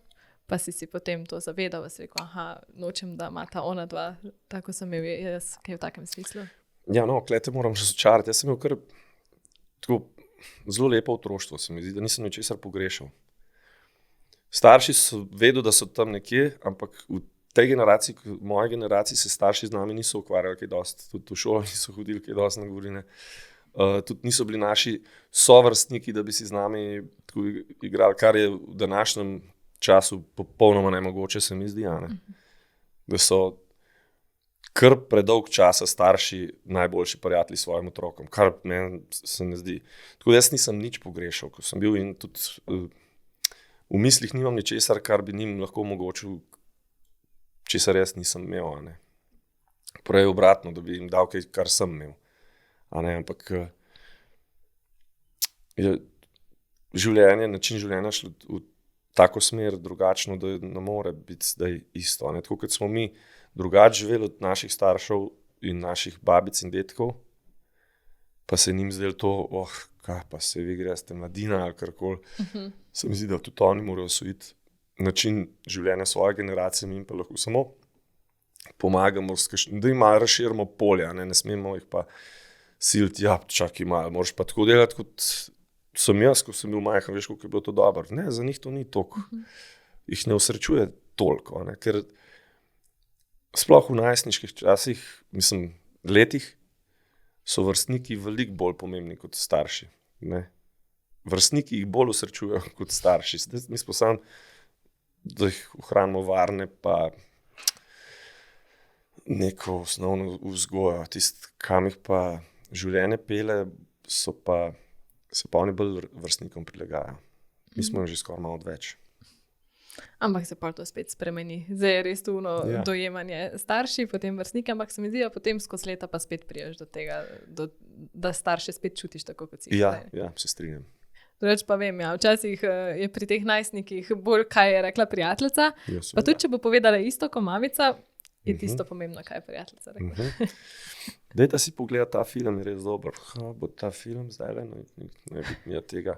pa si potem to zavedal, da si rekel, nočem, da imata ona dva, tako sem imel jaz, kaj v takem smislu? Ja, no, klete moram razočarati. Jaz sem imel kar tako zelo lepo otroštvo, se mi zdi, da nisem ničesar pogrešal. Starši so vedeli, da so tam nekje, ampak v tej generaciji, v moji generaciji se starši z nami niso ukvarjali kaj dosti, tudi v šolo niso hodili kaj dosti na govorine. Tudi niso bili naši sovrstniki, da bi si z nami igrali, kar je v današnjem času popolnoma nemogoče, se mi zdi, da so kar predolg časa starši najboljši prijatelji svojim otrokom, kar meni se ne zdi. Tako da jaz nisem nič pogrešal, ko sem bil in tudi v mislih nimam ničesar, kar bi njim lahko omogočil, česar jaz nisem imel. Prej obratno, da bi jim dal kaj, kar sem imel. Ampak je življenje, način življenja šlo v tako smer drugačno, da ne more biti zdaj isto. Tako kot smo mi drugače živeli od naših staršev in naših babic in detkov, pa se njim zdelo to, kaj pa se vi greste mladina ali karkoli. Se mi zdi, da tudi oni morajo osvojiti način življenja svoje generacije, mi pa lahko samo pomagamo, da jim malo razširimo polja, ne smemo jih pa siliti, čakaj malo, moraš pa tako delati, kot sem jaz, ko sem bil majhen, veš, koliko je bilo to dobro. Ne, za njih to ni toliko. Jih ne osrečuje toliko, ker sploh v najstniških časih, letih, so vrstniki veliko bolj pomembni kot starši. Vrstniki jih bolj osrečujejo kot starši. Mi smo samo, da jih ohranimo varne, pa neko osnovno vzgojo. Tisti, kam jih pa življenje pele, se pa oni bolj vrstnikom prilagajajo. Mi smo jim že skoraj malo odveč. Ampak se pa to spet spremeni. Zdaj je res tuno dojemanje starši, potem vrstniki, ampak se mi zdi, da potem skozi leta pa spet priješ do tega, da starše spet čutiš tako, kot si jih zdaj. Ja, se strinjam. Drugače pa vem, včasih je pri teh najstnikih bolj, kaj je rekla prijateljica, pa tudi, če bo povedala isto kot mamica, je tisto pomembno, kaj je prijateljica rekla. Dajte si pogledati ta film, je res dober. Bo ta film zdaj ne bi tega.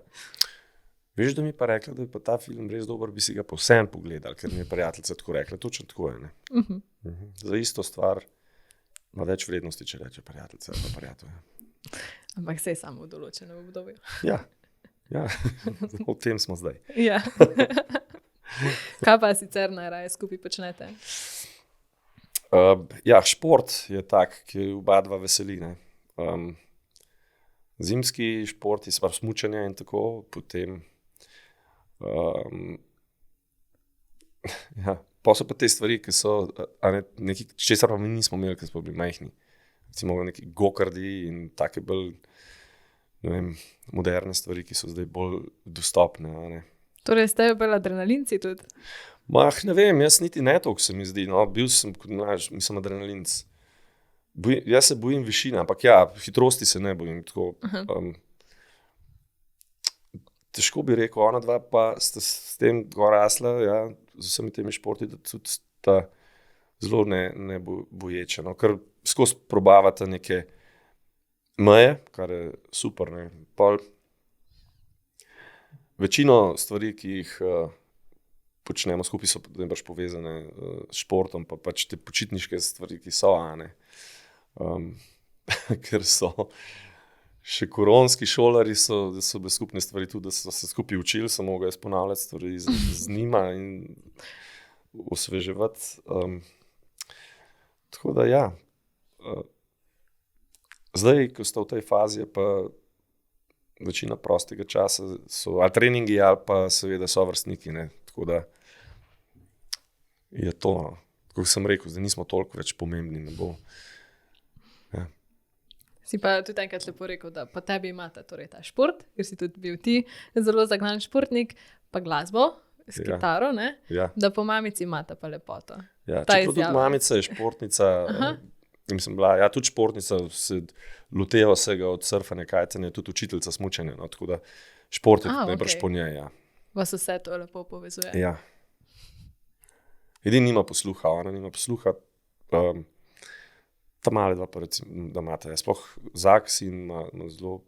Veš, da mi pa rekla, da je pa ta film res dober, bi si ga povsem pogledal, ker mi je prijateljica tako rekla. Točno tako je. Za isto stvar ima več vrednosti, če reče prijateljica ali pa prijatelj. Ampak se je samo v določenem obdobju. Ja, o tem smo zdaj. Ja. Kaj pa sicer najraje skupaj počnete? Šport je tak, ki oba dva veseli. Zimski šport je smučanje in tako, potem pa so pa te stvari, ki so nekaj, česar pa mi nismo imeli, ker smo bili majhni. Recimo neki gokardi in take bolj moderne stvari, ki so zdaj bolj dostopne. Torej ste bolj adrenalinci tudi? Ne vem, jaz niti ne toliko se mi zdi. Bil sem kot mlač, mislim adrenalinc. Jaz se bojim višine, ampak hitrosti se ne bojim. Tako, težko bi rekel, ona dva pa sta s tem gor rasla, z vsemi temi športi, da tudi sta zelo ne boječa. Ker skozi probavata neke meje, kar je super. Večino stvari, ki jih počnemo skupaj, so najbrž povezane s športom, pa pač te počitniške stvari, ki so, ker so še koronski šolari, so bile skupne stvari tudi, da so se skupaj učili, samo ga jaz ponavljati stvari z njima in osveževati. Tako da zdaj, ko sta v tej fazi, je pa večina prostega časa, so ali treningi, ali pa seveda so vrstniki, tako da je to, kako sem rekel, zdaj nismo toliko več pomembni, ne bo. Si pa tudi enkrat lepo rekel, da po tebi imata torej ta šport, ker si tudi bil ti zelo zagnan športnik, pa glasbo. s kitaro, ne? Ja. Da po mamici imata pa lepoto. Ja, Ta čeprav tudi izjava. mamica je športnica, mislim, bila, tudi športnica, se loteva vsega od surfanja, kajtenja, tudi učiteljica smučanja, no, tako da šport je najbrž po njej. Ja. Vas vse to lepo povezuje. Ja. Edini nima posluha, ona nima posluha. Ta male dva pa recimo, da imate. Sploh Zak sin ima zelo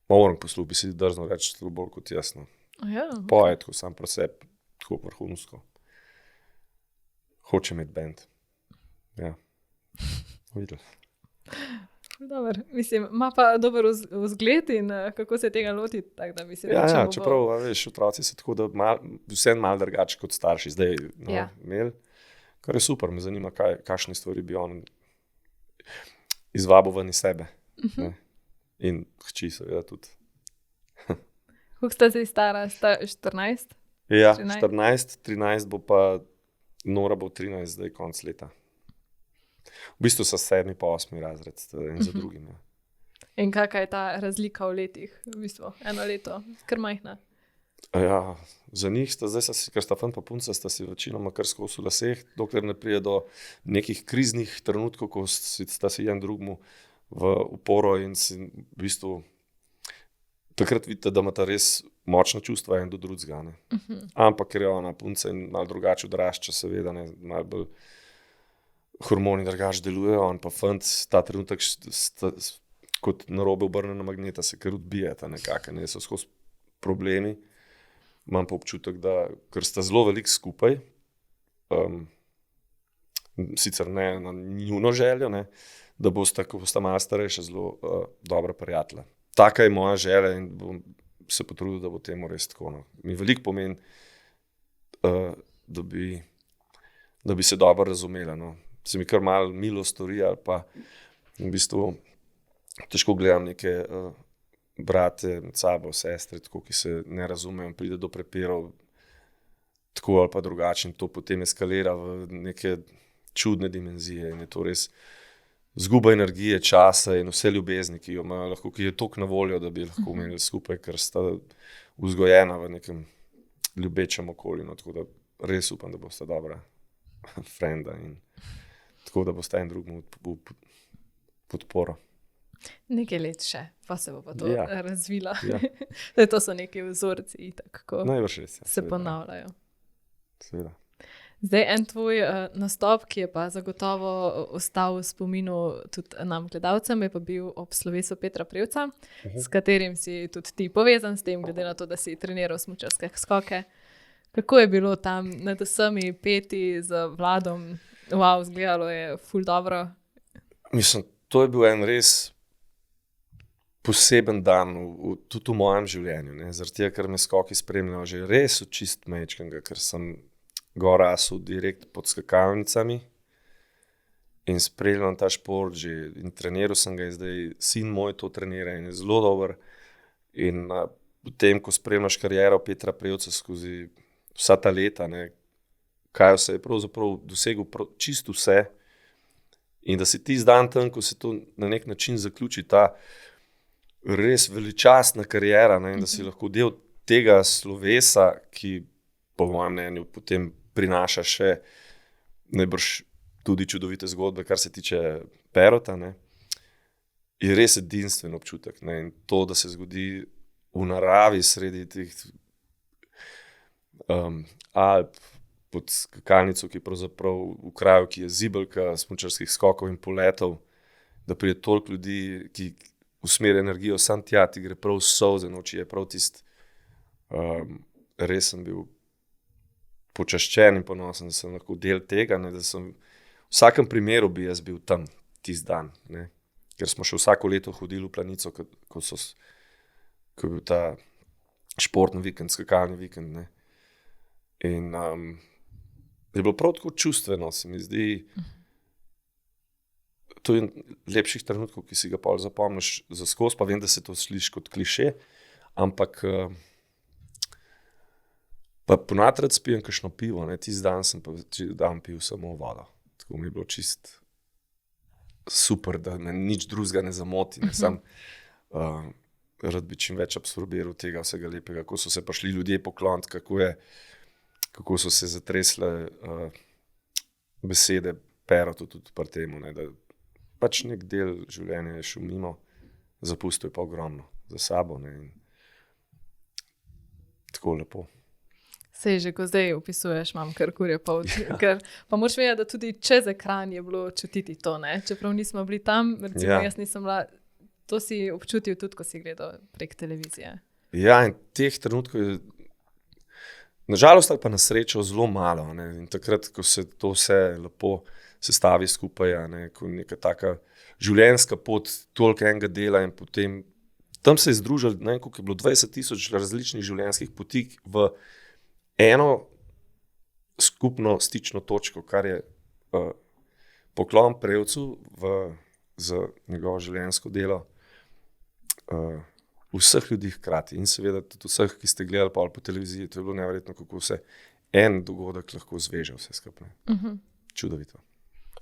moren posluh, bi si drznil reči, zelo bolj kot jaz. No. Ja, Poje tako sam pro sebi, tako vrhunsko. Hoče imeti band. Ja. Videl. Dobar. Mislim, ima pa dober vzgled in kako se tega loti, tako da bi se Ja, čeprav, veš, otroci so tako, da vseeno malo drugače kot starši zdaj imeli, kar je super, me zanima, kakšne stvari bi on izvabil ven iz sebe. In hči seveda tudi. Koliko sta zdaj stara? Sta 14? Ja, 13? 14, 13 bo pa, Nora bo 13 zdaj konc leta. V bistvu so 7. pa 8. razred, en za drugim. Ja. In kakšna je ta razlika v letih? V bistvu, 1 leto, kar majhna. Ja, za njih sta zdaj, ker sta fant pa punca, sta si večinoma kar skozi v laseh, dokler ne pride do nekih kriznih trenutkov, ko sta si en drugmu v uporo in si v bistvu takrat vidite, da imata res močna čustva en do drugega. Ampak ker je ona punca in malo drugače odrašča, seveda, ne, malo bolj hormoni drugače delujejo, on pa fant ta trenutek kot narobe obrnjena magneta se kar odbijeta nekako, ne, so skozi problemi. Imam pa občutek, da ker sta zelo veliko skupaj, sicer ne na njuno željo, ne, da bosta, ko bosta malo starejša, zelo dobra prijatelja. Taka je moja želja in bom se potrudil, da bo temu res tako. No. Mi veliko pomeni, da bi se dobro razumela. No. Se mi kar malo milo stori ali pa v bistvu težko gledam neke brate med sabo, sestre, tako, ki se ne razumejo, pride do prepirov tako ali pa drugače in to potem eskalira v neke čudne dimenzije in je to res zguba energije, časa in vse ljubezni, ki jo imajo lahko, ki je toliko na voljo, da bi lahko imeli skupaj, ker sta vzgojena v nekem ljubečem okolju. No, tako da res upam, da bosta dobra frenda in tako, da bosta en drugemu podporo. Nekaj let še, pa se bo pa to razvila. Ja. To so neki vzorci, tako najbrž res, se ponavljajo. Seveda. Zdaj en tvoj nastop, ki je pa zagotovo ostal v spominu tudi nam gledalcem, je pa bil ob slovesu Petra Prevca, s katerim si tudi ti povezan s tem, glede na to, da si treniral smučarske skoke. Kako je bilo tam nad vsemi peti z Vladom? Wow, izgledalo je ful dobro. Mislim, to je bil en res poseben dan tudi v mojem življenju, ne? Zaradi tega, ker me skoki spremljajo že res od čist majčkega, ker sem gor rasel direkt pod skakalnicami in spremljam ta šport že in treniral sem ga in zdaj sin moj to trenira in je zelo dober in potem, ko spremljaš kariero Petra Prevca skozi vsa ta leta, ne, kaj vse je pravzaprav dosegel čisto vse in da si ti zdan tam, ko se to na nek način zaključi ta res veličastna kariera, ne, in da si lahko del tega slovesa, ki po mojem mnenju potem prinaša še najbrž tudi čudovite zgodbe, kar se tiče Perota, ne, je res edinstven občutek. Ne, in to, da se zgodi v naravi sredi teh Alp, pod skakalnico, ki je pravzaprav v kraju, ki je zibelka smučarskih skokov in poletov, da pride toliko ljudi, ki usmeri energijo sam tja, ti gre prav solze noči, je prav tist, res sem bil počaščen in ponosen, da sem lahko del tega, ne, da sem v vsakem primeru bi jaz bil tam tist dan, ne, ker smo še vsako leto hodili v Planico, ko je bil ta športni vikend, skakalni vikend, ne. In je bilo prav tako čustveno, se mi zdi, to je lepših trenutkov, ki si ga pol zapomniš za skozi, pa vem, da se to sliši kot kliše, ampak pa ponavadi rad spijem kakšno pivo, ne, tisti dan sem pa dan pil samo vodo. Tako mi je bilo čist super, da me nič drugega ne zamoti, ne, sam rad bi čim več absorbiral tega vsega lepega, kako so se prišli ljudje pokloniti, kako so se zatresle besede Perotu tudi pri temu, ne, da pač nek del življenja je šel mimo, zapustil je pa ogromno za sabo, ne, in tako lepo. Sej že, ko zdaj opisuješ, imam kar kurje polt. Pa moraš vedeti, da tudi čez ekran je bilo čutiti to, ne? Čeprav nismo bili tam, recimo jaz nisem bila, to si občutil tudi, ko si gledal prek televizije. Ja, in teh trenutkov je nažalost ali pa na srečo zelo malo, ne? In takrat, ko se to vse lepo sestavi skupaj, ne? Ko neka taka življenjska pot toliko enega dela in potem tam se je združilo, ne vem, koliko je bilo 20,000 različnih življenjskih poti v eno skupno stično točko, kar je poklon Prevcu za njegovo življenjsko delo vseh ljudi hkrati in seveda tudi vseh, ki ste gledali po televiziji. To je bilo neverjetno, kako se en dogodek lahko zveže vse skupaj. Čudovito.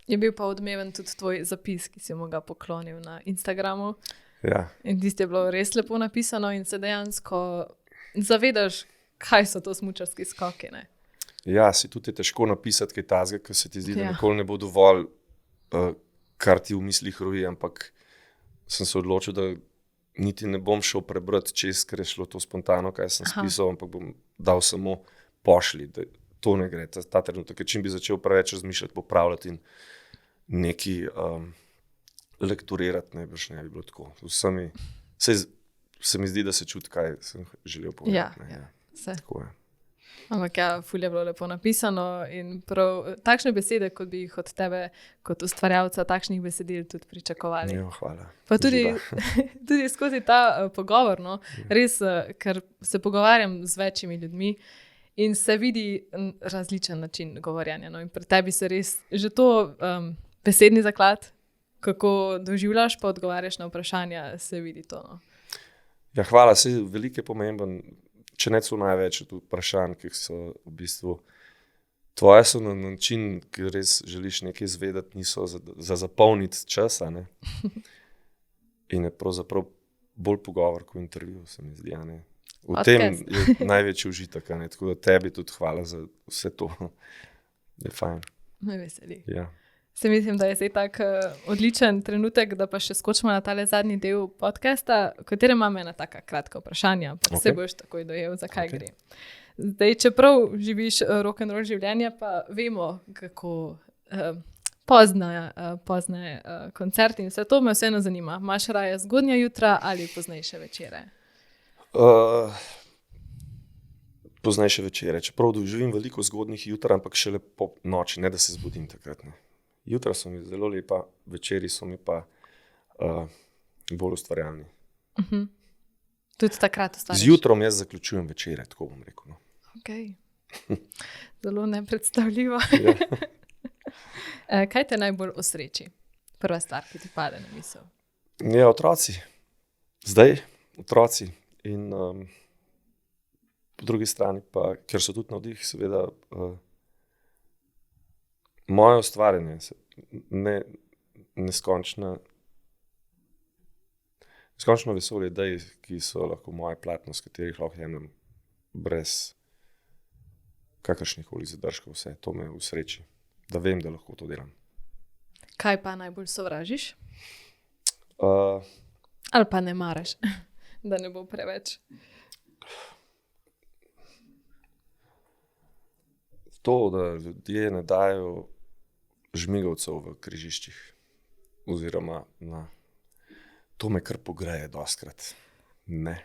Je bil pa odmeven tudi tvoj zapis, ki si mu ga poklonil na Instagramu. Ja. In tisti je bilo res lepo napisano in se dejansko zavedaš, kaj so to smučarski skoki, ne? Ja, si tudi je težko napisati kaj tazga, ker se ti zdi, da nikoli ne bo dovolj, kar ti v mislih roji, ampak sem se odločil, da niti ne bom šel prebrati čez, ker je šlo to spontano, kaj sem spisal, ampak bom dal samo pošli, da to ne gre, ta trenutek, ker čim bi začel preveč razmišljati, popravljati in neki lekturirati, najbrž ne bi bilo tako. Se mi zdi, da se čuti, kaj sem želel povedati. Ja. Vse. Tako je. Ampak ja, ful je bilo lepo napisano in prav takšne besede, kot bi jih od tebe kot ustvarjalca takšnih besedil tudi pričakovali. Jo, hvala. Pa tudi skozi ta pogovor, no, res, ker se pogovarjam z večjimi ljudmi in se vidi različen način govorjenja. No, in pri tebi se res že to besedni zaklad, kako doživljaš pa odgovarjaš na vprašanja, se vidi to. No. Ja, hvala, se veliko je pomemben. Če ne celo največ od vprašanj, ki so v bistvu tvoje so na način, ki res želiš nekaj izvedeti, niso za zapolniti časa, ne? In je pravzaprav bolj pogovor kot intervju, se mi zdi, ne? V tem je največji užitek, ne? Tako da tebi tudi hvala za vse to. Je fajn. Me veseli. Ja. Se mislim, da je zdaj tak odličen trenutek, da pa še skočimo na tale zadnji del podcasta, v katerem imam ena taka kratka vprašanja, pa se boš takoj dojel, zakaj gre. Zdaj, čeprav živiš rock'n'roll življenje, pa vemo, kako pozne koncerti in vse to me vseeno zanima. Imaš raje zgodnja jutra ali poznejše večere? Poznejše večere. Čeprav doživim veliko zgodnjih jutra, ampak šele po noči, ne da se zbudim takrat, ne. Jutra so mi zelo lepa, večeri so mi pa bolj ustvarjalni. Tudi takrat ostaniš? Z jutrom jaz zaključujem večere, tako bom rekel. No. Okay. Zelo nepredstavljivo. Ja. Kaj te najbolj osreči? Prva stvar, ki ti pade na misel. Ja, otroci. Zdaj, otroci. In po drugi strani pa, ker so tudi navdih, seveda, moje ustvarjanje, neskončno vesolje idej, ki so lahko moje platno, s katerih lahko jemljem brez kakršnih koli zadržkov, vse to me usreči, da vem, da lahko to delam. Kaj pa najbolj sovražiš? Ali pa ne maraš, da ne bo preveč? To, da ljudje ne dajo žmigovcev v križiščih, oziroma to me kar pogreje dostkrat. Ne.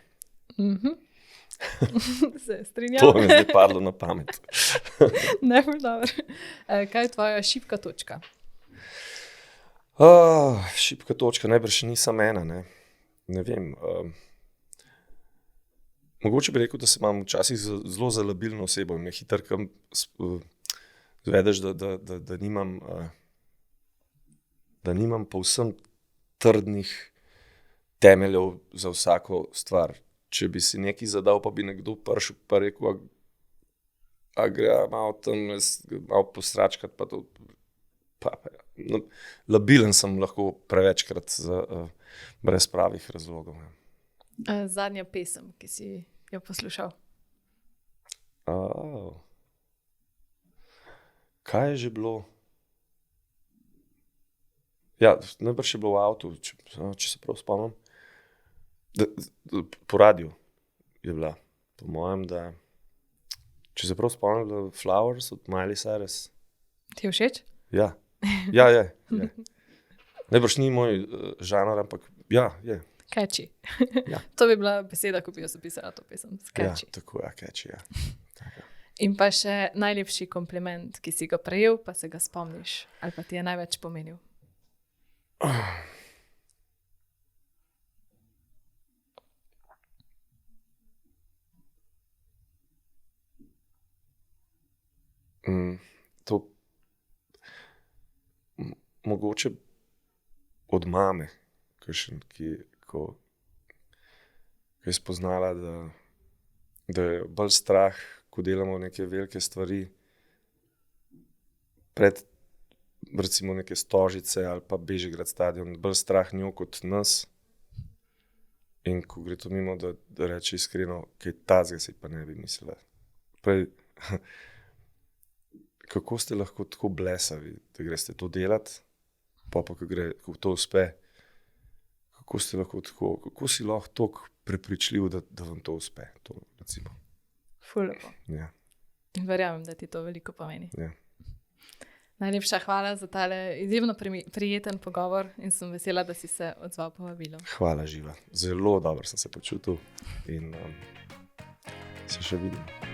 Se strinjam. To mi je zdaj padlo na pamet. Najbolj dobro. Kaj je tvoja šibka točka? Šibka točka, najbrž še nisem ena, ne. Ne vem. Mogoče bi rekel, da se imam včasih zelo za labilno osebo in me hitro kam zvedeš, da nimam povsem trdnih temeljev za vsako stvar. Če bi si nekaj zadal, pa bi nekdo prišel pa rekel, a gre malo tam, malo posračkat, pa to. Labilen sem lahko prevečkrat brez pravih razlogov. Zadnja pesem, ki si jo poslušal. Kaj je že bilo? Ja, najbrž je bilo v avtu, če se prav spomnim. Po radiju je bila, po mojem, da če se prav spomnim, da Flowers od Miley Cyrus. Ti je všeč? Ja, je. Najbrž ni moj žanr, ampak ja, je. Catchy. Ja. To bi bila beseda, ko bi jo zapisala to pesem. Catchy. Ja, tako je, catchy, ja. Tako. In pa še najlepši kompliment, ki si ga prejel, pa se ga spomniš, ali pa ti je največ pomenil. To mogoče od mame, ki je spoznala, da je bolj strah, ko delamo neke velike stvari, pred recimo neke Stožice ali pa Bežigrad stadion, bolj strah njo kot nas. In ko gre to mimo, da reče iskreno, kaj tazga si pa ne bi mislila. Prej, kako ste lahko tako blesavi, da greste to delati, pa ko to uspe, kako si lahko toliko prepričljiv, da vam to uspe. To, recimo. Ful lepo. Ja. In verjamem, da ti to veliko pomeni. Ja. Najlepša hvala za tale izjemno prijeten pogovor in sem vesela, da si se odzval povabilo. Hvala, Živa. Zelo dobro sem se počutil in se še vidimo.